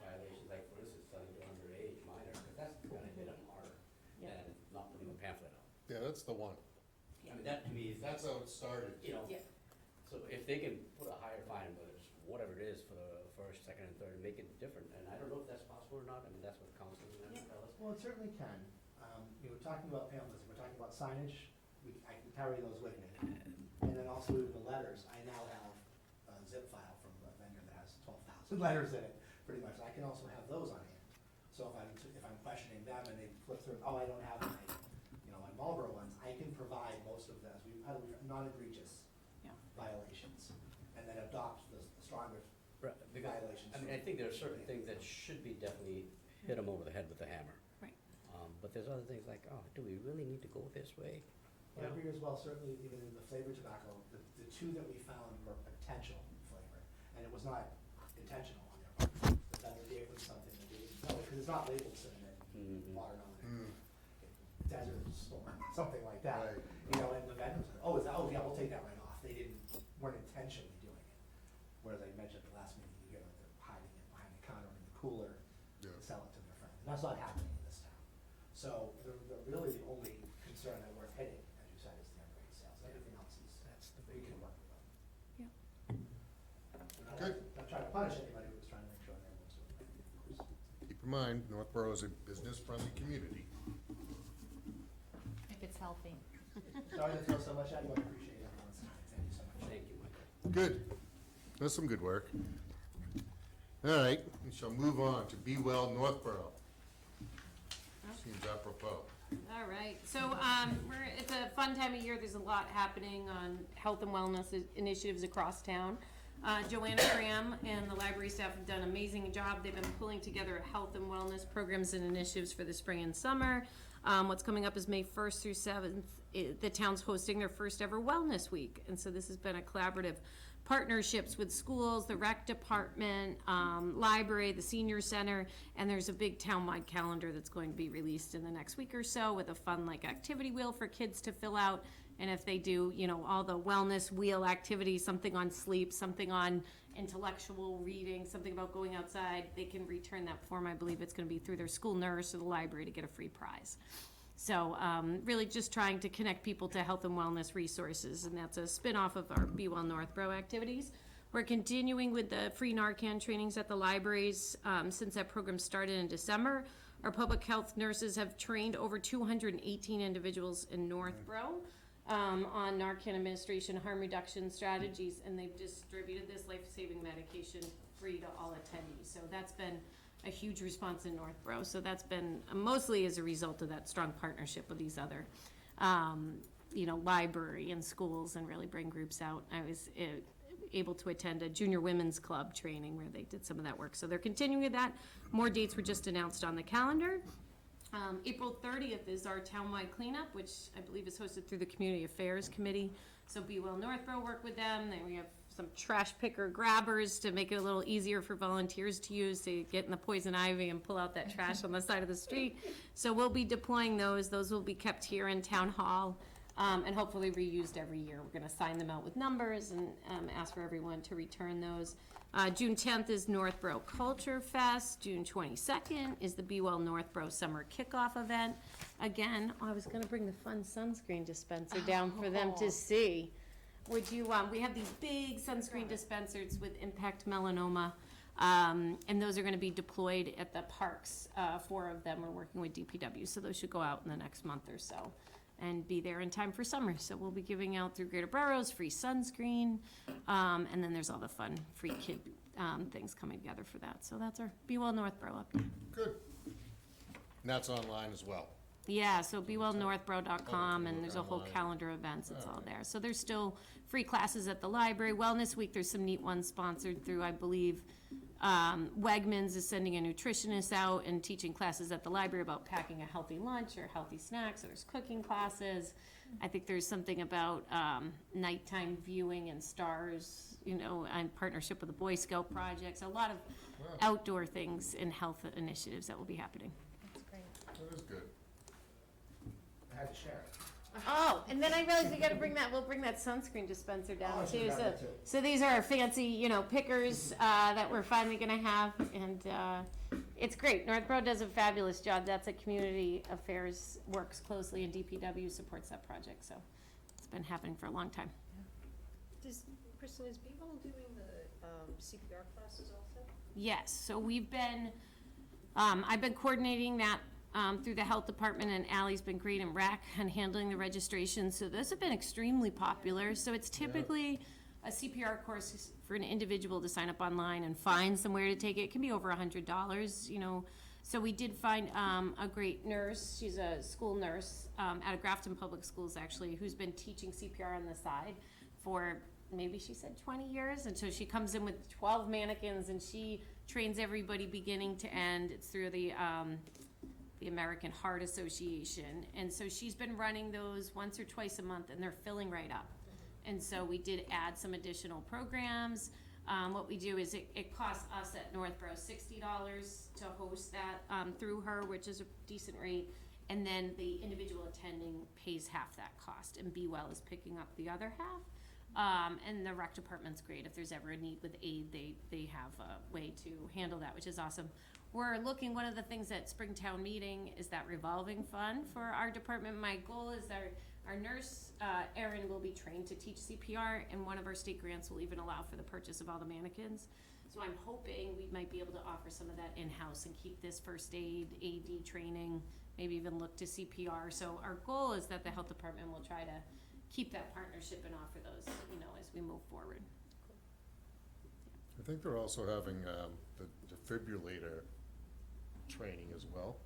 violations, like for instance, selling to underage minor, because that's gonna hit them harder Yeah. than not putting a pamphlet out. Yeah, that's the one. I mean, that to me is, That's how it started. you know, Yeah. so if they can put a higher fine, whether it's whatever it is for the first, second, and third, and make it different, and I don't know if that's possible or not, I mean, that's what council is gonna have to tell us. Well, it certainly can. You know, talking about pamphlets, we're talking about signage, I can carry those with me. And then also even the letters, I now have a zip file from a vendor that has 12,000 letters in it, pretty much. I can also have those on hand. So if I'm questioning them and they flip through, oh, I don't have my, you know, my Marlboro ones, I can provide most of those. We've non-egregious Yeah. violations, and then adopt the stronger Right, because, violations. I mean, I think there are certain things that should be definitely hit them over the head with a hammer. Right. But there's other things like, oh, do we really need to go this way? I agree as well, certainly even in the flavored tobacco, the two that we found were potential flavor, and it was not intentional on their part. But then they gave them something that they didn't know, because it's not labeled cinnamon, Mhm. watermelon, desert storm, something like that. Right. You know, and the vendors said, oh, yeah, we'll take that right off. They weren't intentionally doing it. Whereas I mentioned at the last meeting, you hear that they're hiding it behind the counter in the cooler to Yeah. sell it to their friends. And that's not happening in this town. So really the only concern that we're hitting, as you said, is the underage sales. Everything else is, we can work with them. Yeah. Good. Not trying to punish anybody, we're just trying to make sure everyone's doing it, of course. Keep in mind, Northborough is a business-friendly community. If it's healthy. Sorry to throw so much at you, I appreciate everyone's time. Thank you so much. Thank you, Michael. Good. That's some good work. All right, we shall move on to Be Well Northborough. Seems apropos. All right, so, it's a fun time of year, there's a lot happening on health and wellness initiatives across town. Joanna Graham and the library staff have done an amazing job, they've been pulling together health and wellness programs and initiatives for the spring and summer. What's coming up is May 1st through 7th, the town's hosting their first ever wellness week, and so this has been a collaborative partnerships with schools, the rec department, library, the senior center, and there's a big townwide calendar that's going to be released in the next week or so with a fun like activity wheel for kids to fill out. And if they do, you know, all the wellness wheel activities, something on sleep, something on intellectual reading, something about going outside, they can return that form. I believe it's going to be through their school nurse or the library to get a free prize. So really just trying to connect people to health and wellness resources, and that's a spin-off of our Be Well Northborough activities. We're continuing with the free Narcan trainings at the libraries since that program started in December. Our public health nurses have trained over 218 individuals in Northborough on Narcan administration, harm reduction strategies, and they've distributed this life-saving medication free to all attendees. So that's been a huge response in Northborough. So that's been mostly as a result of that strong partnership with these other, you know, library and schools, and really bring groups out. I was able to attend a junior women's club training where they did some of that work. So they're continuing with that. More dates were just announced on the calendar. April 30th is our townwide cleanup, which I believe is hosted through the Community Affairs Committee. So Be Well Northborough work with them. Then we have some trash picker grabbers to make it a little easier for volunteers to use to get in the poison ivy and pull out that trash on the side of the street. So we'll be deploying those. Those will be kept here in Town Hall, and hopefully reused every year. We're gonna sign them out with numbers and, ask for everyone to return those. June 10th is Northborough Culture Fest. June 22nd is the Be Well Northborough Summer Kickoff Event. Again, I was gonna bring the fun sunscreen dispenser down for them to see. Would you, we have these big sunscreen dispensers with Impact Melanoma, and those are gonna be deployed at the parks. 4 of them are working with DPW, so those should go out in the next month or so and be there in time for summer. So we'll be giving out through Greater Boroughs free sunscreen, and then there's all the fun free kid things coming together for that. So that's our Be Well Northborough update. Good. And that's online as well. Yeah, so bewellnorthborough.com, and there's a whole Online. calendar of events, it's all there. So there's still free classes at the library. Wellness Week, there's some neat ones sponsored through, I believe, Wegmans is sending a nutritionist out and teaching classes at the library about packing a healthy lunch or healthy snacks. There's cooking classes. I think there's something about nighttime viewing and stars, you know, in partnership with the Boy Scout projects. A lot of outdoor things and health initiatives that will be happening. That's great. That is good. I had to share it. Oh, and then I realized we'll bring that sunscreen dispenser Oh, I down should've too. grabbed that too. So these are our fancy, you know, pickers that we're finally gonna have, and it's great. Northborough does a fabulous job. That's a community affairs, works closely, and DPW supports that project, so it's been happening for a long time. Kristen, is Be Well doing the CPR classes also? Yes, so we've been, I've been coordinating that through the health department, and Ally's been great in rec and handling the registration. So those have been extremely popular. So it's typically a CPR course for an individual to sign up online and find somewhere to take it. It can be over $100, you know. So we did find a great nurse. She's a school nurse out of Grafton Public Schools, actually, who's been teaching CPR on the side for maybe she said 20 years. And so she comes in with 12 mannequins, and she trains everybody beginning to end. It's through the American Heart Association. And so she's been running those once or twice a month, and they're filling right up. And so we did add some additional programs. What we do is it costs us at Northborough $60 to host that through her, which is a decent rate. And then the individual attending pays half that cost, and Be Well is picking up the other half. And the rec department's great. If there's ever a need with aid, they have a way to handle that, which is awesome. We're looking, one of the things at Springtown meeting is that revolving fund for our department. My goal is that our nurse, Erin, will be trained to teach CPR, and one of our state grants will even allow for the purchase of all the mannequins. So I'm hoping we might be able to offer some of that in-house and keep this first aid, AD training, maybe even look to CPR. So our goal is that the health department will try to keep that partnership and offer those, you know, as we move forward. I think they're also having the defibrillator training as well.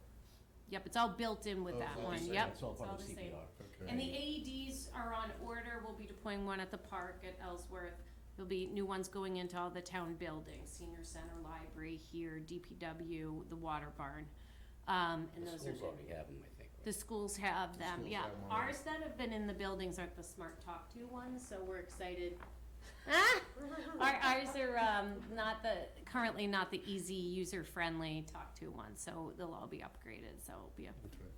Yep, it's all built in with Oh, that it's all one, the same. yep. It's all part of the same. CPR. Okay. And the AEDs are on order. We'll be deploying one at the park at Ellsworth. There'll be new ones going into all the town buildings, senior center, library here, DPW, the water barn. And The those schools are, already have them, I think. the schools have them, schools yeah. have one. Ours that have been in the buildings aren't the Smart Talk 2 ones, so we're excited. Ours are currently not the easy, user-friendly Talk 2 ones, so they'll all be upgraded, so it'll be a Okay.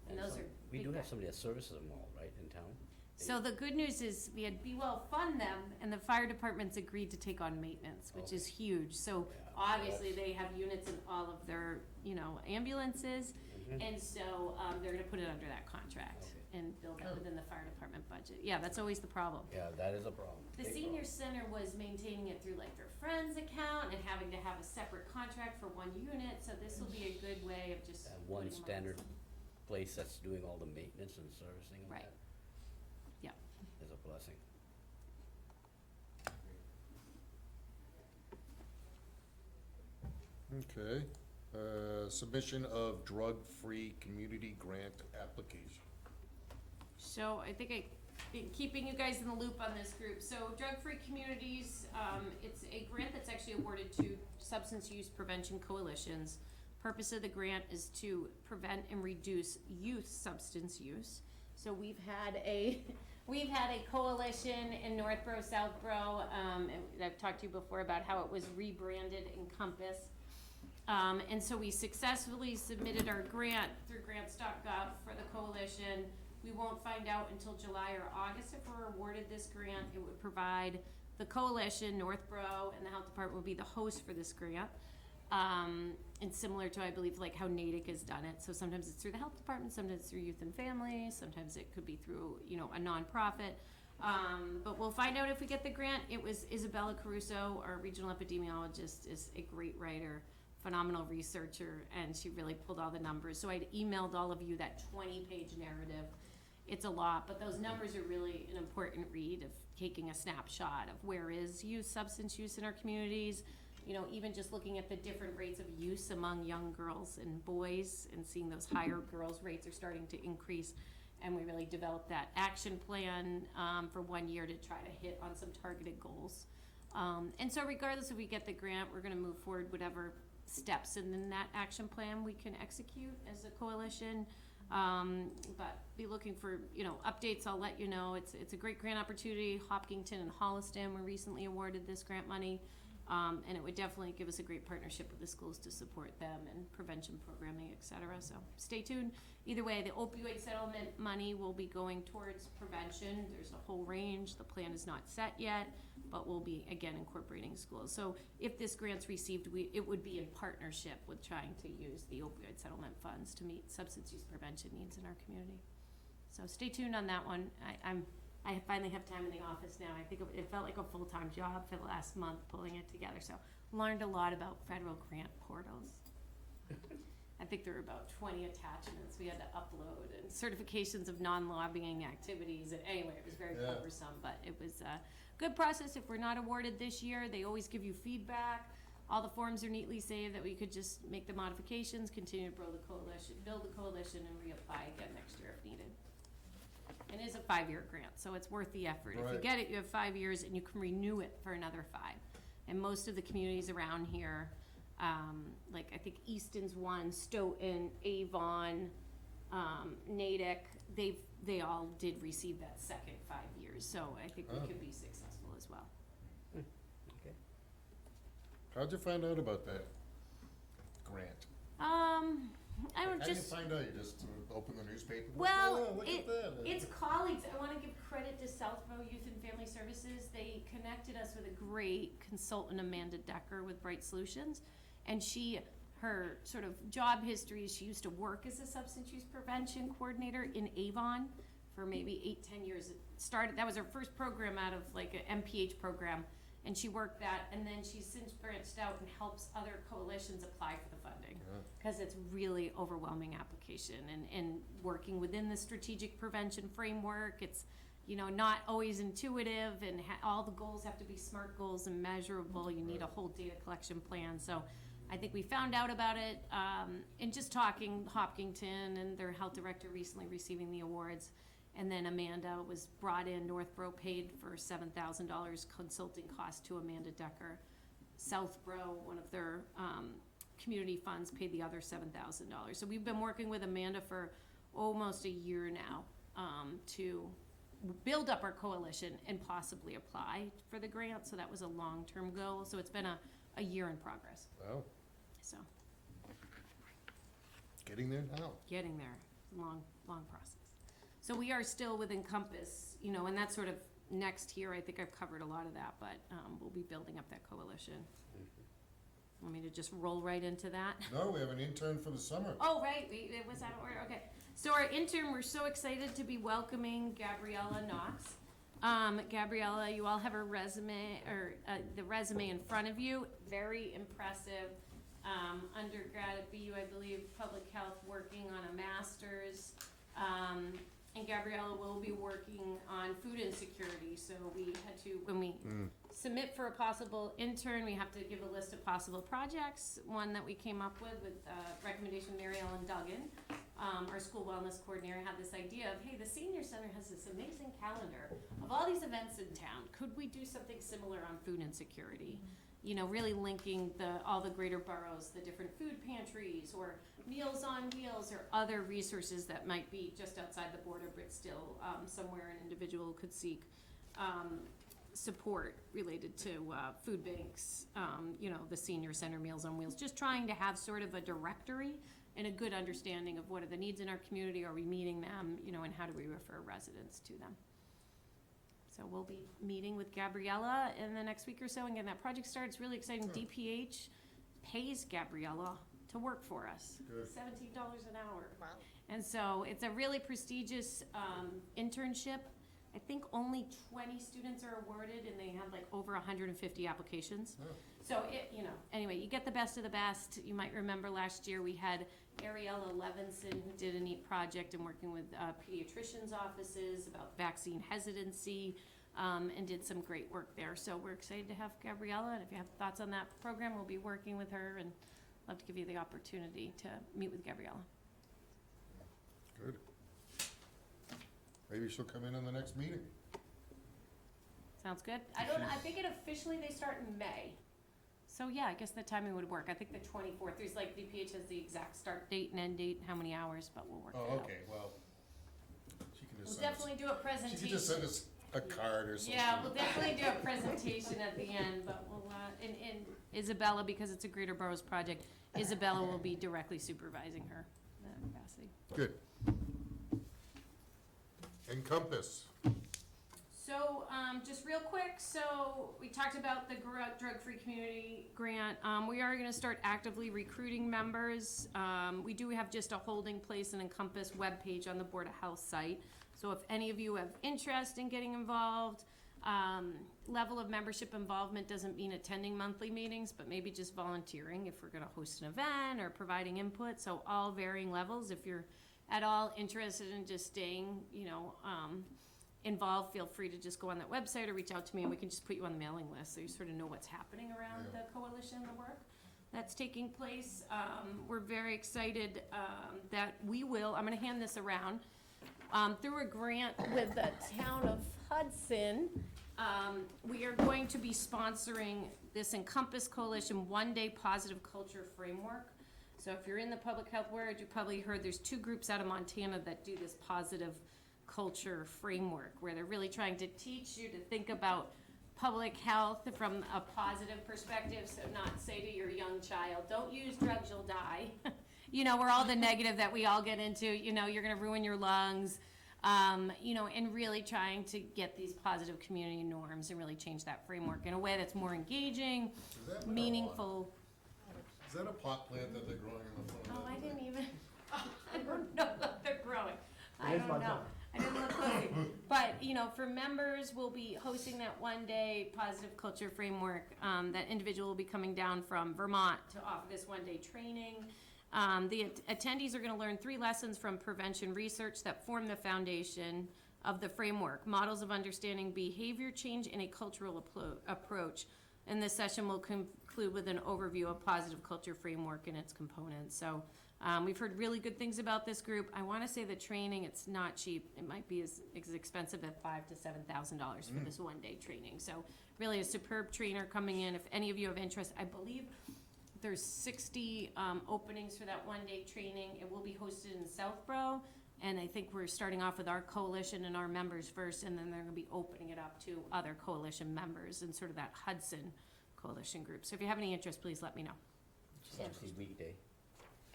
And those some- are We big do have guys. somebody that services them all, right, in town? So the good news is we had Be Well fund them, and the fire department's agreed to take on maintenance, which is huge. So Yeah, obviously that's- they have units in all of their, you know, ambulances, Mhm. and so they're gonna put it under that contract Okay. and build that within the fire department budget. Yeah, that's always the problem. Yeah, that is a problem. The big senior problem. center was maintaining it through like their friends account and having to have a separate contract for one unit, so this will be a good way of just. That one putting them on standard some- place that's doing all the maintenance and servicing of Right. that Yep. is a blessing. Okay, submission of drug-free community grant application. So I think been keeping you guys in the loop on this group. So Drug-Free Communities, it's a grant that's actually awarded to substance use prevention coalitions. Purpose of the grant is to prevent and reduce youth substance use So we've had a coalition in Northborough, Southborough, and I've talked to you before about how it was rebranded Encompass. And so we successfully submitted our grant through grants.gov for the coalition. We won't find out until July or August if we're awarded this grant. It would provide the coalition, Northborough, and the health department will be the host for this grant. And similar to, I believe, like how Natick has done it. So sometimes it's through the health department, sometimes it's through youth and family, sometimes it could be through, a nonprofit. But we'll find out if we get the grant. It was Isabella Caruso, our regional epidemiologist, is a great writer, phenomenal researcher, and she really pulled all the numbers. So I'd emailed all of you that 20-page narrative. It's a lot, but those numbers are really an important read of taking a snapshot of where is substance use in our communities. Even just looking at the different rates of use among young girls and boys and seeing those higher girls' rates are starting to increase. And we really developed that action plan for 1 year to try to hit on some targeted goals. And so regardless if we get the grant, we're gonna move forward whatever steps in that action plan we can execute as a coalition. But be looking for, updates. I'll let you know. It's a great grant opportunity. Hopkinton and Holliston were recently awarded this grant money. And it would definitely give us a great partnership with the schools to support them and prevention programming, et cetera. So stay tuned. Either way, the opioid settlement money will be going towards prevention. There's a whole range. The plan is not set yet, but we'll be, again, incorporating schools. So if this grant's received, it would be in partnership with trying to use the opioid settlement funds to meet substance use prevention needs in our community. So stay tuned on that one. I finally have time in the office now. I think it felt like a full-time job for the last month pulling it together. So learned a lot about federal grant portals. I think there were about 20 attachments we had to upload and certifications of non-lobbying activities. And anyway, it was very cumbersome, but it was a good process. If we're not awarded this year, they always give you feedback. All the forms are neatly saved that we could just make the modifications, continue to build the coalition, and reapply again next year if needed. And it is a 5-year grant, so it's worth the effort. If you Right. get it, you have 5 years, and you can renew it for another 5. And most of the communities around here, like I think Easton's one, Stoughton, Avon, Natick, they all did receive that second 5 years. So I think we could be successful as well. Okay. How'd you find out about that grant? I don't How just. did you find out? You just open the newspaper? Well, Oh, look at that. it's colleagues. I want to give credit to Southborough Youth and Family Services. They connected us with a great consultant, Amanda Decker, with Bright Solutions. And her sort of job history is she used to work as a substance use prevention coordinator in Avon for maybe 8-10 years. That was her first program out of like an MPH program. And she worked that, and then she's since branched out and helps other coalitions apply for the funding. Because it's really overwhelming application and working within the strategic prevention framework. It's, not always intuitive, and all the goals have to be SMART goals and measurable. You need a whole data collection plan. So I think we found out about it, and just talking Hopkinton and their health director recently receiving the awards. And then Amanda was brought in, Northborough paid for $7,000 consulting cost to Amanda Decker. Southborough, one of their community funds, paid the other $7,000. So we've been working with Amanda for almost a year now to build up our coalition and possibly apply for the grant. So that was a long-term goal. So it's been a year in progress. Wow, So getting there now. getting there, long process. So we are still with Encompass, and that's sort of next here. I think I've covered a lot of that, but we'll be building up that coalition. Want me to just roll right into that? No, we have an intern for the summer. Oh, right, it was out of order, okay. So our intern, we're so excited to be welcoming Gabriella Knox. Gabriella, you all have her resume, or the resume in front of you, very impressive. Undergrad at BU, I believe, public health, working on a master's. And Gabriella will be working on food insecurity, so we had to, when we submit for a possible intern, we have to give a list of possible projects. One that we came up with recommendation Mary Ellen Duggan, our school wellness coordinator, had this idea of, hey, the senior center has this amazing calendar of all these events in town. Could we do something similar on food insecurity? you know, really linking all the greater boroughs, the different food pantries, or Meals on Wheels, or other resources that might be just outside the border, but still somewhere an individual could seek support related to food banks, you know, the senior center, Meals on Wheels, just trying to have sort of a directory and a good understanding of what are the needs in our community, are we meeting them, you know, and how do we refer residents to them. So we'll be meeting with Gabriella in the next week or so and getting that project started. It's really exciting. DPH pays Gabriella to work for us. Good. $17 an hour. Wow. And so it's a really prestigious internship. I think only 20 students are awarded, and they have like over 150 applications. Oh. So it, you know, anyway, you get the best of the best. You might remember last year we had Ariella Levinson, who did a neat project in working with pediatricians' offices about vaccine hesitancy, and did some great work there. So we're excited to have Gabriella, and if you have thoughts on that program, we'll be working with her, and love to give you the opportunity to meet with Gabriella. Good. Maybe she'll come in on the next meeting. Sounds good? I think it officially, they start in May. So yeah, I guess the timing would work. I think the 24th, there's like, DPH has the exact start date and end date, how many hours, but we'll work it Oh, out. okay, well, she can We'll just definitely do a She presentation. can just send us a card or something. Yeah, we'll definitely do a presentation at the end, but we'll, and Isabella, because it's a Greater Boroughs project, Isabella will be directly supervising her in that capacity. Good. Encompass. So, just real quick, so we talked about the drug-free community grant. We are gonna start actively recruiting members. We do have just a holding place and Encompass webpage on the Board of Health site. So if any of you have interest in getting involved, level of membership involvement doesn't mean attending monthly meetings, but maybe just volunteering if we're gonna host an event or providing input. So all varying levels. If you're at all interested in just staying, you know, involved, feel free to just go on that website or reach out to me, and we can just put you on the mailing list so you sort of know what's happening around Yeah. the coalition, the work that's taking place. We're very excited that we will, I'm gonna hand this around, through a grant with the town of Hudson, we are going to be sponsoring this Encompass Coalition one-day positive culture framework. So if you're in the public health world, you probably heard there's 2 groups out of Montana that do this positive culture framework, where they're really trying to teach you to think about public health from a positive perspective. So not say to your young child, don't use drugs, you'll die. You know, we're all the negative that we all get into, you know, you're gonna ruin your lungs. You know, and really trying to get these positive community norms and really change that framework in a way that's more engaging, Is that marijuana? meaningful. Is that a pot plant that they're growing in the front? Oh, I didn't even, I don't know what they're growing. I It is don't know. Montana. I didn't look closely. But, you know, for members, we'll be hosting that one-day positive culture framework. That individual will be coming down from Vermont to offer this one-day training. The attendees are gonna learn 3 lessons from prevention research that form the foundation of the framework. Models of understanding behavior change in a cultural approach. And this session will conclude with an overview of positive culture framework and its components. So we've heard really good things about this group. I wanna say the training, it's not cheap. It might be as expensive as $5,000 to $7,000 for this one-day training. So really a superb trainer coming in. If any of you have interest, I believe there's 60 openings for that one-day training. It will be hosted in Southborough, and I think we're starting off with our coalition and our members first, and then they're gonna be opening it up to other coalition members and sort of that Hudson coalition group. So if you have any interest, please let me know. It's obviously weekday.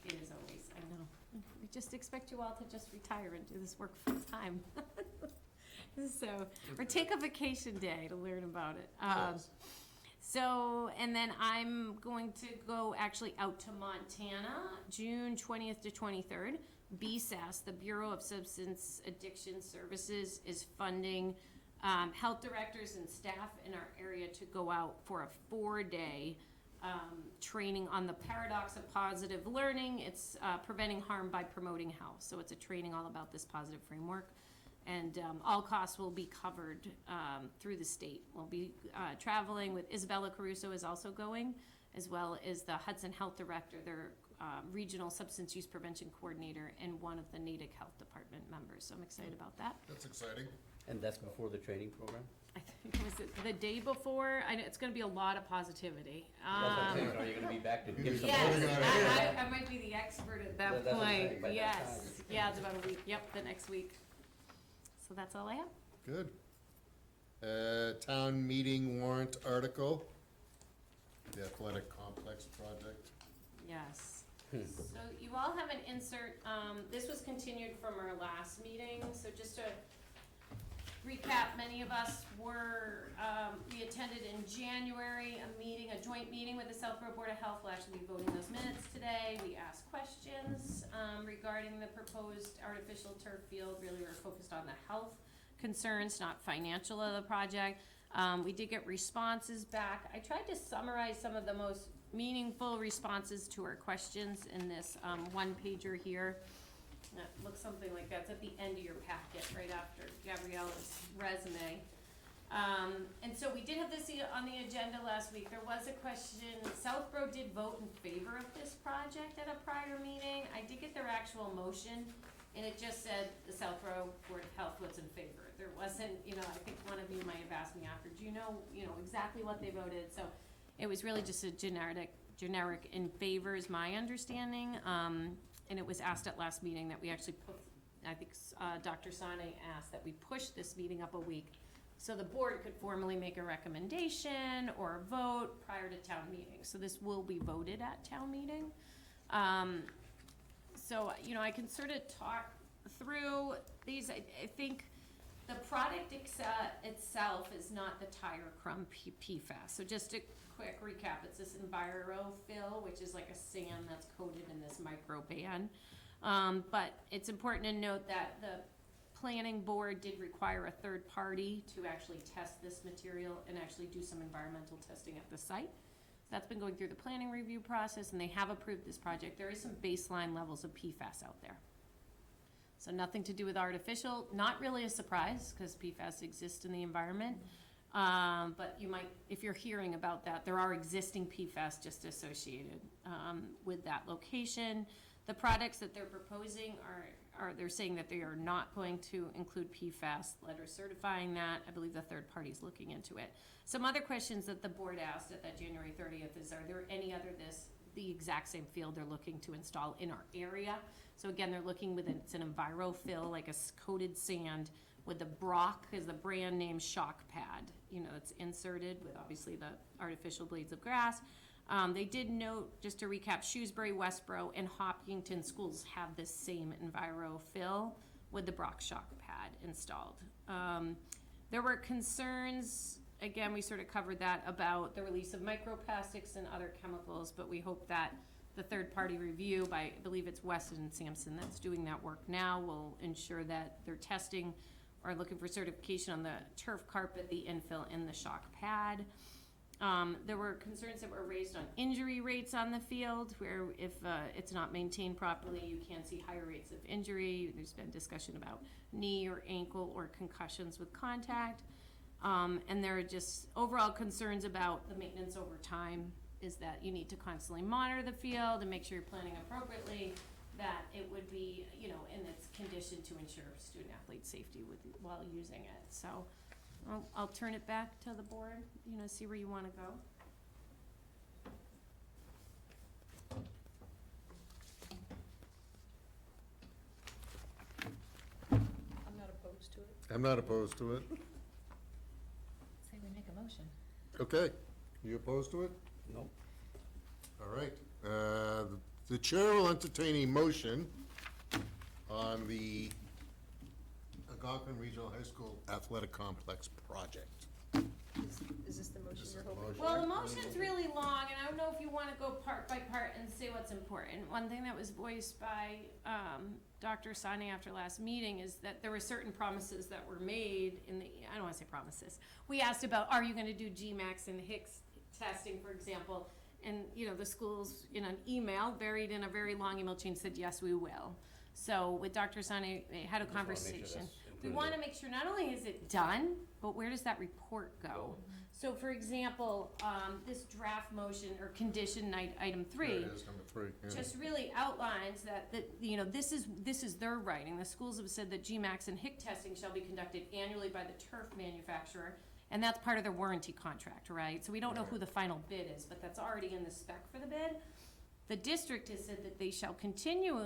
It is always, I know. We just expect you all to just retire and do this work full time. So, or take a vacation day to learn about it. Yes. So, and then I'm going to go actually out to Montana, June 20th to 23rd. BSAS, the Bureau of Substance Addiction Services, is funding health directors and staff in our area to go out for a 4-day training on the paradox of positive learning. It's preventing harm by promoting health. So it's a training all about this positive framework. And all costs will be covered through the state. We'll be traveling with Isabella Caruso is also going, as well as the Hudson Health Director. They're regional substance use prevention coordinator and one of the Natick Health Department members, so I'm excited about that. That's exciting. And that's before the training program? I think, was it the day before? I know, it's gonna be a lot of positivity. That's what I'm saying, are you gonna be back to give some? Yes, voting on it. I might be the expert at that That's what I'm saying, point, by that yes, time. yeah, it's about a week, yep, the next week. So that's all I have. Good. Town meeting warrant article, the athletic complex project. Yes. So you all have an insert, this was continued from our last meeting, so just to recap, many of us were, we attended in January a meeting, a joint meeting with the Southborough Board of Health. We'll actually be voting those minutes today. We asked questions, regarding the proposed artificial turf field. Really, we were focused on the health concerns, not financial of the project. We did get responses back. I tried to summarize some of the most meaningful responses to our questions in this, one pager here. It looks something like that. It's at the end of your packet, right after Gabriella's resume. And so we did have this on the agenda last week. There was a question, Southborough did vote in favor of this project at a prior meeting. I did get their actual motion, and it just said the Southborough Board of Health was in favor. There wasn't, I think one of you might have asked me after, do you know exactly what they voted? So it was really just a generic in favor is my understanding. And it was asked at last meeting that we actually put, I think, Dr. Sane asked that we push this meeting up a week so the board could formally make a recommendation or a vote prior to town meeting. So this will be voted at town meeting. So, I can sort of talk through these. I think the product itself is not the tire crumb PFAS. So just a quick recap, it's this EnviroFill, which is like a sand that's coated in this microban. But it's important to note that the planning board did require a third party to actually test this material and actually do some environmental testing at the site. That's been going through the planning review process, and they have approved this project. There is some baseline levels of PFAS out there. So nothing to do with artificial, not really a surprise, because PFAS exist in the environment. But you might, if you're hearing about that, there are existing PFAS just associated with that location. The products that they're proposing are they're saying that they are not going to include PFAS, letter certifying that. I believe the third party's looking into it. Some other questions that the board asked at that January 30th is, are there any other the exact same field they're looking to install in our area? So again, they're looking with it's an EnviroFill, like a coated sand with the Brock is the brand name shock pad, it's inserted with obviously the artificial blades of grass. They did note, just to recap, Shrewsbury, Westboro, and Hopkinton schools have this same EnviroFill with the Brock shock pad installed. There were concerns, again, we sort of covered that, about the release of microplastics and other chemicals, but we hope that the third-party review by, I believe it's Weston and Sampson that's doing that work now, will ensure that they're testing or looking for certification on the turf carpet, the infill, and the shock pad. There were concerns that were raised on injury rates on the field, where if it's not maintained properly, you can see higher rates of injury. There's been discussion about knee or ankle or concussions with contact. And there are just overall concerns about the maintenance over time, is that you need to constantly monitor the field and make sure you're planning appropriately, that it would be, in its condition to ensure student athlete safety while using it. So I'll turn it back to the board, see where you want to go. I'm not opposed to it. I'm not opposed to it. Say we make a motion. Okay, you opposed to it? Nope. All right. The chair will entertain a motion on the Algonquin Regional High School Athletic Complex project. Is this the motion This is you're the hoping motion. for? Well, the motion's really long, and I don't know if you want to go part by part and say what's important. One thing that was voiced by Dr. Sani after last meeting is that there were certain promises that were made I don't want to say promises. We asked about, are you going to do GMAX and Hicks testing, for example? And, the schools, in an email, buried in a very long email chain, said, yes, we will. So with Dr. Sani, they had a Just wanna make sure conversation. that's We included. want to make sure not only is it done, but where does that report go? So for example, this draft motion or condition item There 3 it is, number 3, yeah. just really outlines that, you know, this is their writing. The schools have said that GMAX and HIC testing shall be conducted annually by the turf manufacturer, and that's part of their warranty contract, right? So we don't know who the final bid is, but that's already in the spec for the bid. The district has said that they shall continue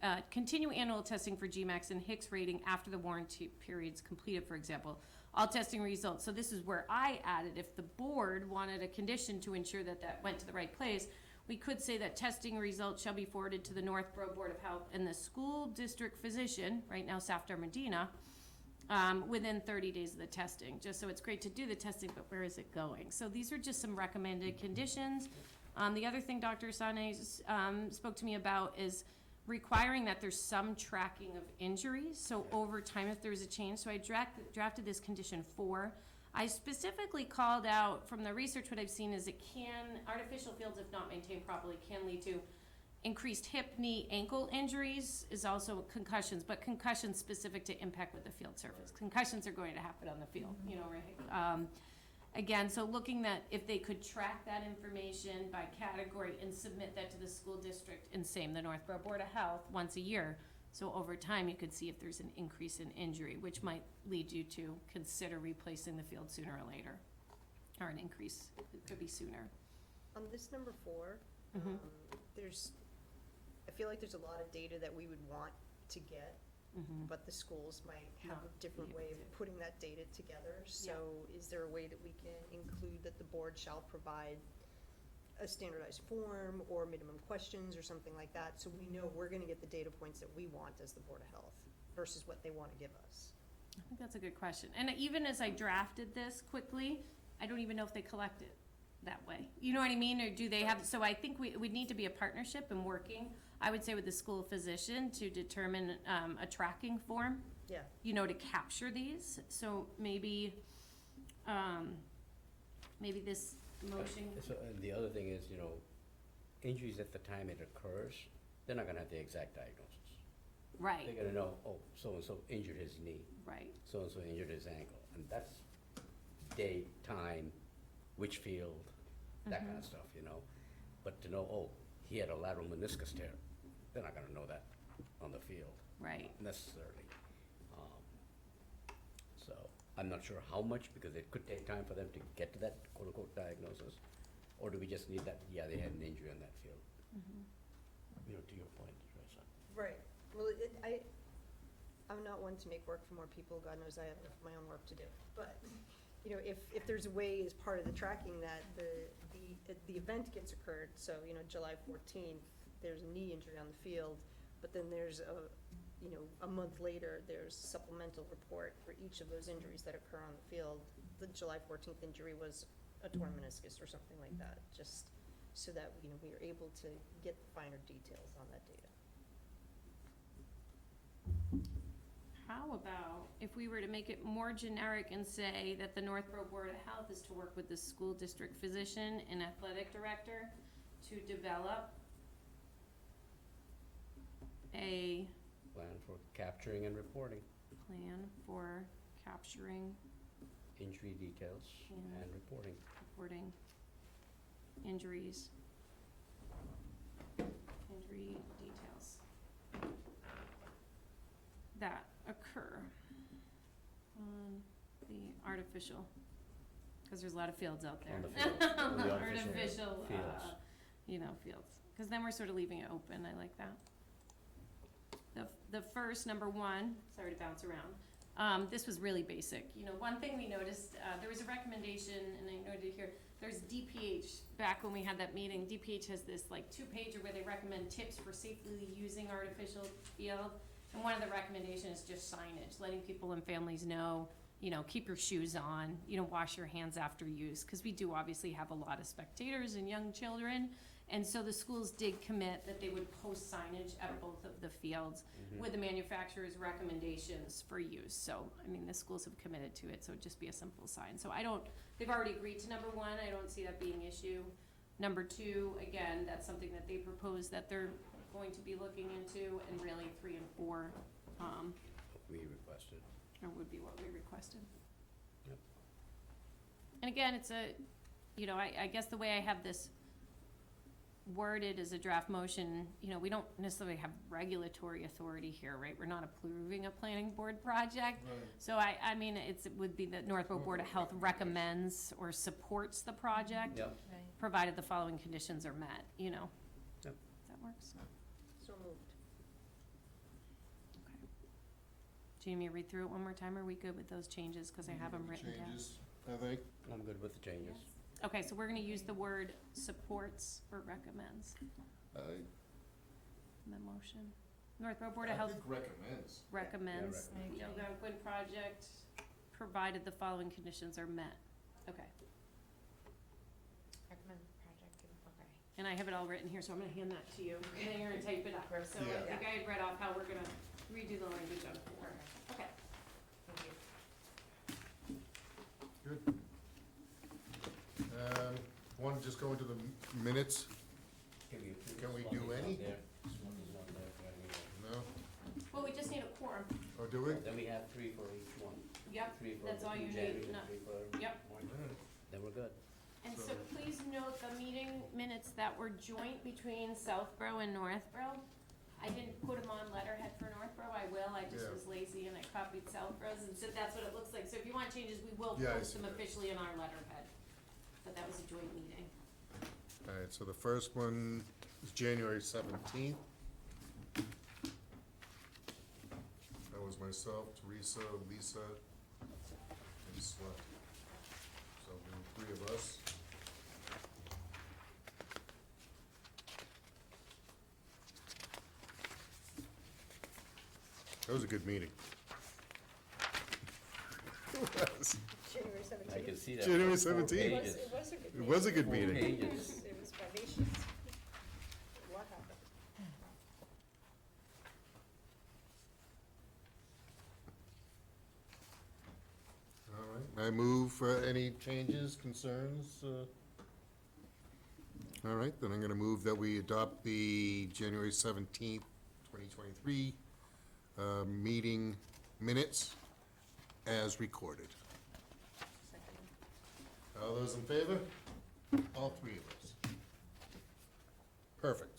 annual testing for GMAX and HICS rating after the warranty period's completed, for example. All testing results, so this is where I added, if the board wanted a condition to ensure that that went to the right place, we could say that testing results shall be forwarded to the Northborough Board of Health and the school district physician, right now Safdar Medina, within 30 days of the testing. Just so it's great to do the testing, but where is it going? So these are just some recommended conditions. The other thing Dr. Sane spoke to me about is requiring that there's some tracking of injuries, so over time if there's a change. So I drafted this condition 4. I specifically called out from the research, what I've seen is artificial fields, if not maintained properly, can lead to increased hip, knee, ankle injuries, is also concussions, but concussions specific to impact with the field surface. Concussions are going to happen on the field, you know, right? Again, so looking that if they could track that information by category and submit that to the school district, and same, the Northborough Board of Health, once a year. So over time, you could see if there's an increase in injury, which might lead you to consider replacing the field sooner or later. Or an increase, it could be sooner. On this number 4, Mhm. I feel like there's a lot of data that we would want to get, Mhm. but the schools might have a Not different be way able of to. putting that data together. So is there a way that we can include that the board shall provide a standardized form or minimum questions or something like that, so we know we're gonna get the data points that we want as the Board of Health versus what they wanna give us? I think that's a good question. And even as I drafted this quickly, I don't even know if they collect it that way. You know what I mean? Or do they have, so I think we would need to be a partnership and working, I would say, with the school physician to determine a tracking form, Yeah, you know, to capture these. So maybe this motion, So, and the other thing is, you know, injuries at the time it occurs, they're not gonna have the exact diagnosis. They're right, gonna know, oh, so-and-so injured his knee, right, so-and-so injured his ankle, and that's date, time, which field, that kind of stuff, you know? But to know, oh, he had a lateral meniscus tear, they're not gonna know that on the field right. necessarily. So, I'm not sure how much, because it could take time for them to get to that quote-unquote diagnosis, or do we just need that, yeah, they had an injury on that field? You know, to your point, Teresa. right. Well, I'm not one to make work for more people, God knows I have my own work to do. But, you know, if there's a way as part of the tracking that the event gets occurred, so, you know, July 14th, there's a knee injury on the field, but then there's a month later, there's supplemental report for each of those injuries that occur on the field. The July 14th injury was a torn meniscus or something like that, just so that, you know, we are able to get the finer details on that data. How about if we were to make it more generic and say that the Northborough Board of Health is to work with the school district physician and athletic director to develop a Plan for capturing and reporting plan for capturing, injury details Yeah. and reporting. reporting injury details that occur on the artificial, because there's a lot of fields out there. On the fields, on the artificial Artificial, fields. fields, because then we're sort of leaving it open, I like that. The first, number 1, sorry to bounce around, this was really basic. You know, one thing we noticed, there was a recommendation, and I noted here, there's DPH, back when we had that meeting, DPH has this like 2-pager where they recommend tips for safely using artificial field. And one of the recommendations is just signage, letting people and families know, you know, keep your shoes on, you know, wash your hands after use, because we do obviously have a lot of spectators and young children. And so the schools did commit that they would post signage at both of the fields with the manufacturer's recommendations for use. So, I mean, the schools have committed to it, so it'd just be a simple sign. So they've already agreed to number 1, I don't see that being an issue. Number 2, again, that's something that they propose that they're going to be looking into, and really 3 and 4, We requested. or would be what we requested. Yep. And again, it's a, you know, I guess the way I have this worded as a draft motion, you know, we don't necessarily have regulatory authority here, right? We're not approving a planning board project. So I mean, it would be that Northborough Board of Health recommends or supports the project, Yep. provided the following conditions are met, you know? Yep. That works? So moved. Okay. Do you need me to read through it one more time, or are we good with those changes, cause I have them written down? Changes, I think. I'm good with the changes. Okay, so we're gonna use the word supports or recommends in the motion. Northborough Board of Health recommends. recommends Yeah, the Algonquin project, provided the following conditions are met. Okay, Recommend project, okay. and I have it all written here, so I'm gonna hand that to you, and then you're gonna type it up. So Yeah. I think I had read off how we're gonna redo the language on 4. Okay. Thank you. Good. Want to just go into the minutes? Can we do any? No? Well, we just need a quorum. Oh, do we? Then we have 3 for each one. Yep, 3 for that's all you January need. and No. 3 for Yep. one. Then we're good. And so So- please note the meeting minutes that were joint between Southborough and Northborough. I didn't put them on letterhead for Northborough, I will, I just Yeah. was lazy and I copied Southborough's and said that's what it looks like. So if you want changes, we will Yeah, I post see them that. officially in our letterhead. But that was a joint meeting. All right, so the first one is January 17th. That was myself, Teresa, Lisa, and Slut. So the 3 of us. That was a good meeting. It was. January I 17th. can see that. January 4 17th. It was, pages. it was a good It meeting. was a good 4 meeting. pages. It was vivacious. What happened? All right, I move any changes, concerns? All right, then I'm gonna move that we adopt the January 17th, 2023 meeting minutes as recorded. All those in favor? All 3 of us. Perfect.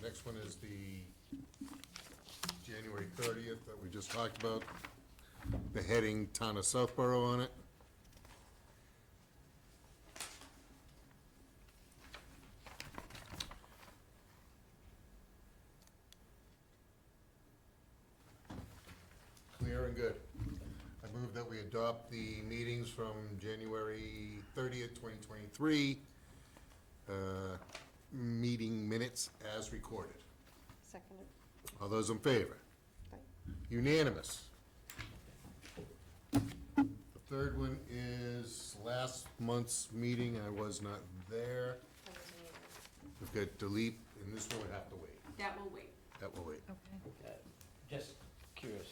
Next one is the January 30th that we just talked about, the heading Town of Southborough on it. Clear and good. I move that we adopt the meetings from January 30th, 2023, meeting minutes as recorded. Seconded. All those in favor? Aye. Unanimous. The third one is last month's meeting, I was not there. I wasn't either. We've got delete, and this one would have to wait. That will wait. That will wait. Just curious,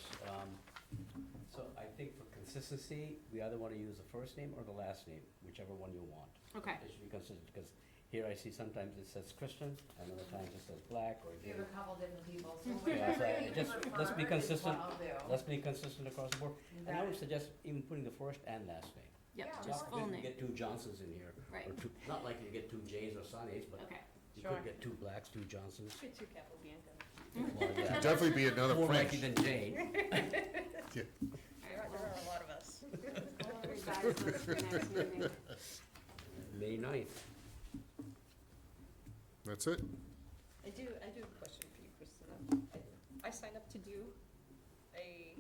so I think for consistency, we either wanna use the first name or the last name, whichever one you want. Okay. It should be consistent, because here I see sometimes it says Christian, and other times it says Black or We have gay. a couple different people, so Yeah, so whatever you just, prefer let's be is what consistent, I'll do. let's be consistent across the board. You And I got would it. suggest even putting the first and last name. Yep, Yeah, just Not full that you name. get 2 Johnsons in here. Right. Or 2, not like you get 2 J's or Sonny's, but Okay. you Sure. could get 2 Blacks, 2 Johnsons. Two Capobianco. Well, yeah. Definitely be another More French. likely than Jane. Yeah. There are a lot of us. We'll revise those for next meeting. May 9th. That's it? I do have a question for you, Christina. I signed up to do a,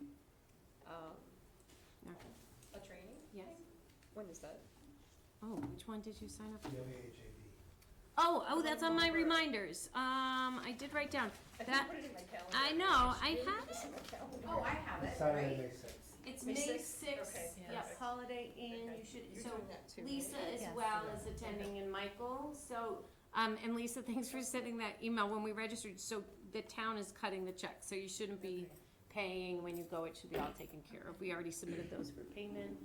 Okay. a training. Yes. When is that? Oh, which one did you sign up for? WHAB. Oh, that's on my reminders. I did write down. I That, didn't put it in my calendar. I know, I should have put this in my calendar. Oh, I have it, Saturday, right? May 6th. it's May May 6th? 6th. Okay. Yep, Yes. Holiday Inn, Okay. you should, You're so doing that too, right? Lisa as Yes. well is attending and Michael, so, and Lisa, thanks for sending that email when we registered, so the town is cutting the check, so you shouldn't be paying when you go, it should be all taken care of. We already submitted those for payment.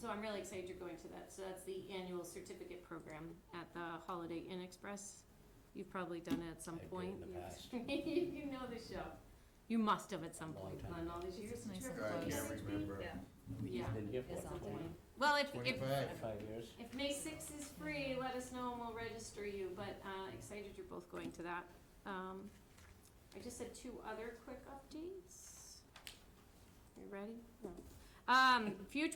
So I'm really excited you're going to that, so that's the annual certificate program at the Holiday Inn Express. You've probably done it at some I did point. in the past. You know the show. You must have at some Long point, time Glenn, all these It's years. nice that and you're- I close. can't remember. Yeah. He's Yeah. been here for It's what, all 20? time. Well, if 25. 5 years? if May 6th is free, let us know and we'll register you, but, excited you're both going to that. I just had 2 other quick updates. You ready? No.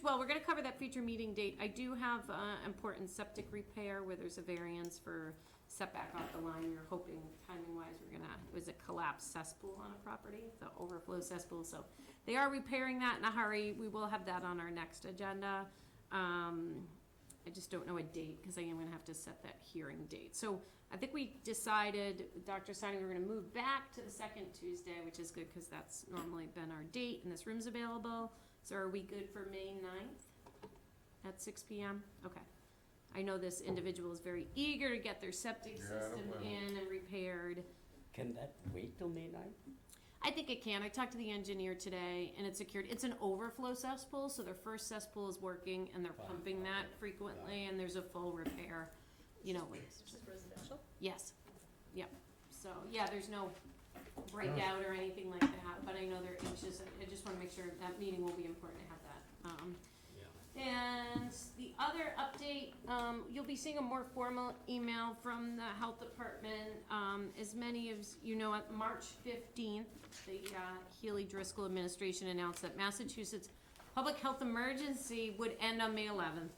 Well, we're gonna cover that future meeting date. I do have, important septic repair where there's a variance for setback off the line. We were hoping timing wise, it was a collapsed cesspool on a property, the overflow cesspool, so they are repairing that in a hurry. We will have that on our next agenda. I just don't know a date, cause I am gonna have to set that hearing date. So I think we decided, with Dr. Steiner, we're gonna move back to the second Tuesday, which is good, cause that's normally been our date, and this room's available. So are we good for May 9th at 6 PM? Okay. I know this individual is very eager to get their septic Yeah, system well. in and repaired. Can that wait till May 9th? I think it can. I talked to the engineer today and it's secured. It's an overflow cesspool, so their first cesspool is working and they're Fine. pumping that frequently and there's a full repair, you know, It's just residential? yes. Yep. So, yeah, there's no breakout or anything like that, but I know they're anxious. I just wanna make sure that meeting will be important to have that. Yeah. And the other update, you'll be seeing a more formal email from the health department. As many of you know, at March 15th, the Healy Driscoll administration announced that Massachusetts public health emergency would end on May 11th,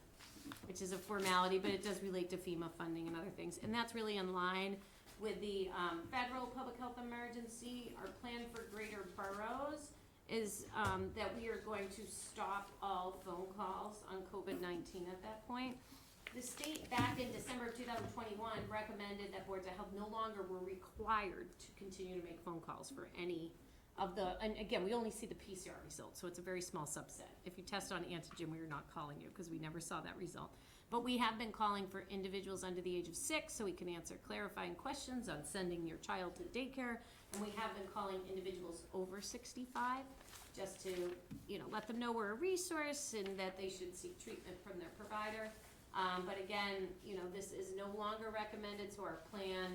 which is a formality, but it does relate to FEMA funding and other things. And that's really in line with the federal public health emergency. Our plan for greater boroughs is that we are going to stop all phone calls on COVID-19 at that point. The state back in December of 2021 recommended that boards of health no longer were required to continue to make phone calls for any of the, and again, we only see the PCR results, so it's a very small subset. If you test on antigen, we are not calling you because we never saw that result. But we have been calling for individuals under the age of 6 so we can answer clarifying questions on sending your child to daycare. And we have been calling individuals over 65 just to, you know, let them know we're a resource and that they should seek treatment from their provider. But again, you know, this is no longer recommended, so our plan,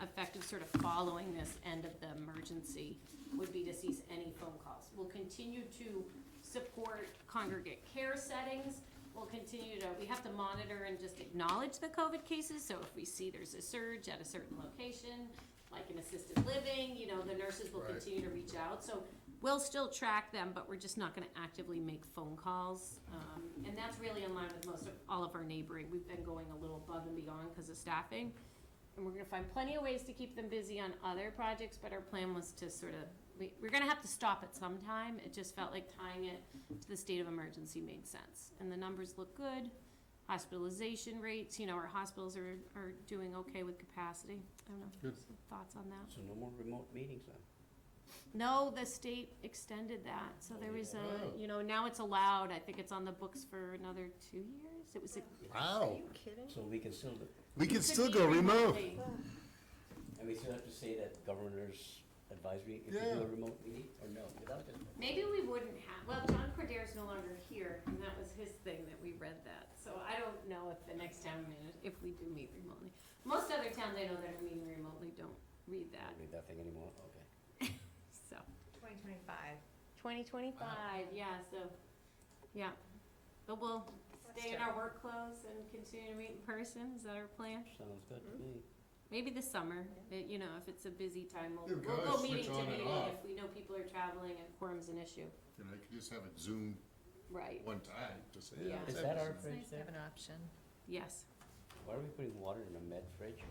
effective sort of following this end of the emergency, would be to cease any phone calls. We'll continue to support congregate care settings. We'll continue to, we have to monitor and just acknowledge the COVID cases, so if we see there's a surge at a certain location, like in assisted living, you know, the nurses will Right. continue to reach out. So we'll still track them, but we're just not gonna actively make phone calls. And that's really in line with most of, all of our neighboring. We've been going a little above and beyond because of staffing. And we're gonna find plenty of ways to keep them busy on other projects, but our plan was to sort of, we're gonna have to stop at some time. It just felt like tying it to the state of emergency made sense. And the numbers look good. Hospitalization rates, you know, our hospitals are doing okay with capacity. I don't know, Good. some thoughts on that? So no more remote meetings then? No, the state extended that, so there was Oh. you know, now it's allowed. I think it's on the books for another 2 years. It was, Are Wow. you kidding? So we can still, We can could still be go remote. remotely. and we still have to say that governor's advisory, if we Yeah. do a remote meeting, or no, without it? Maybe we wouldn't have, well, John Cordero's no longer here, and that was his thing that we read that. So I don't know if the next town meeting, if we do meet remotely. Most other towns I know that are meeting remotely don't read I that, don't read that thing anymore, okay. so. 2025. 2025, yeah, so, yeah. But we'll stay in our work clothes and continue to meet in person. Is that our plan? Sounds good to me. Maybe this summer, you know, if it's a busy time, Yeah, we we'll can go always meeting switch to on and meeting off. if we know people are traveling and quorum's an issue. You know, you could just have it Zoom Right, one time, just say, Yeah. yeah. let's Is have that it our Zoom. It's fridge nice to there? have an option. yes. Why are we putting water in a med fridge?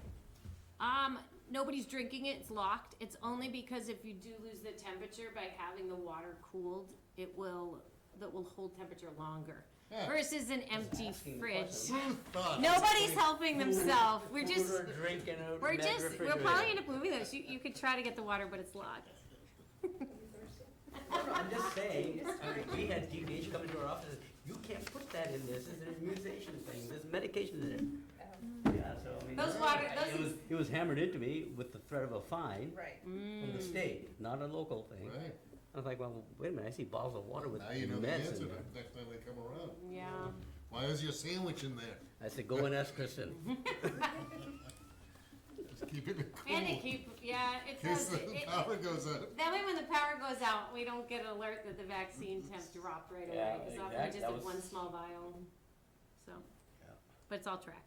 Nobody's drinking it, it's locked. It's only because if you do lose the temperature by having the water cooled, that will hold temperature longer. Yeah. Versus an empty asking the fridge. question. Who thought? Nobody's helping themselves. We're just, Who are drinking out we're med just, we're refrigerator? probably end up moving this. You could try to get the water, but it's locked. I'm just saying, we had DPH come into our office, you can't put that in this, it's an immunization thing, there's medication in it. Yeah, so I mean. Those water- those- It was hammered into me with the threat of a fine Right. from the state, not a local thing. Right. I was like, well, wait a minute, I see bottles of water with Now you know the meds answer in to there. next time they come around. Yeah. Why is your sandwich in there? I said, go and ask Kristen. Just keep it cool. And to keep, yeah, it In case does, the power goes out. that way when the power goes out, we don't get alert that the vaccine temp dropped right away, Yeah, cause often we exact- just that have was- one small vial, so. Yeah. But it's all tracked.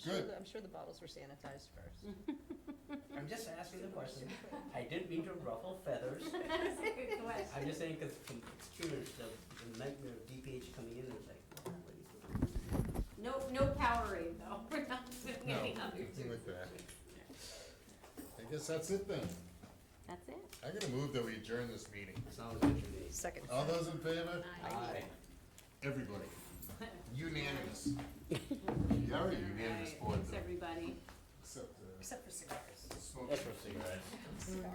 Good. I'm sure the bottles were sanitized first. I'm just asking the question. I didn't mean to ruffle feathers. That's a good question. I'm just saying, cause from experience, the nightmare of DPH coming in, it's like, what are you doing? No Powerade though, we're not doing No, any others. nothing like that. I guess that's it then. That's it. I'm gonna move that we adjourn this meeting. Sounds good to me. Second. All those in favor? Aye. Everybody. Unanimous. You are a unanimous board Thanks, though, everybody. except, Except for cigars. smoke. That's for cigarettes. Cigar.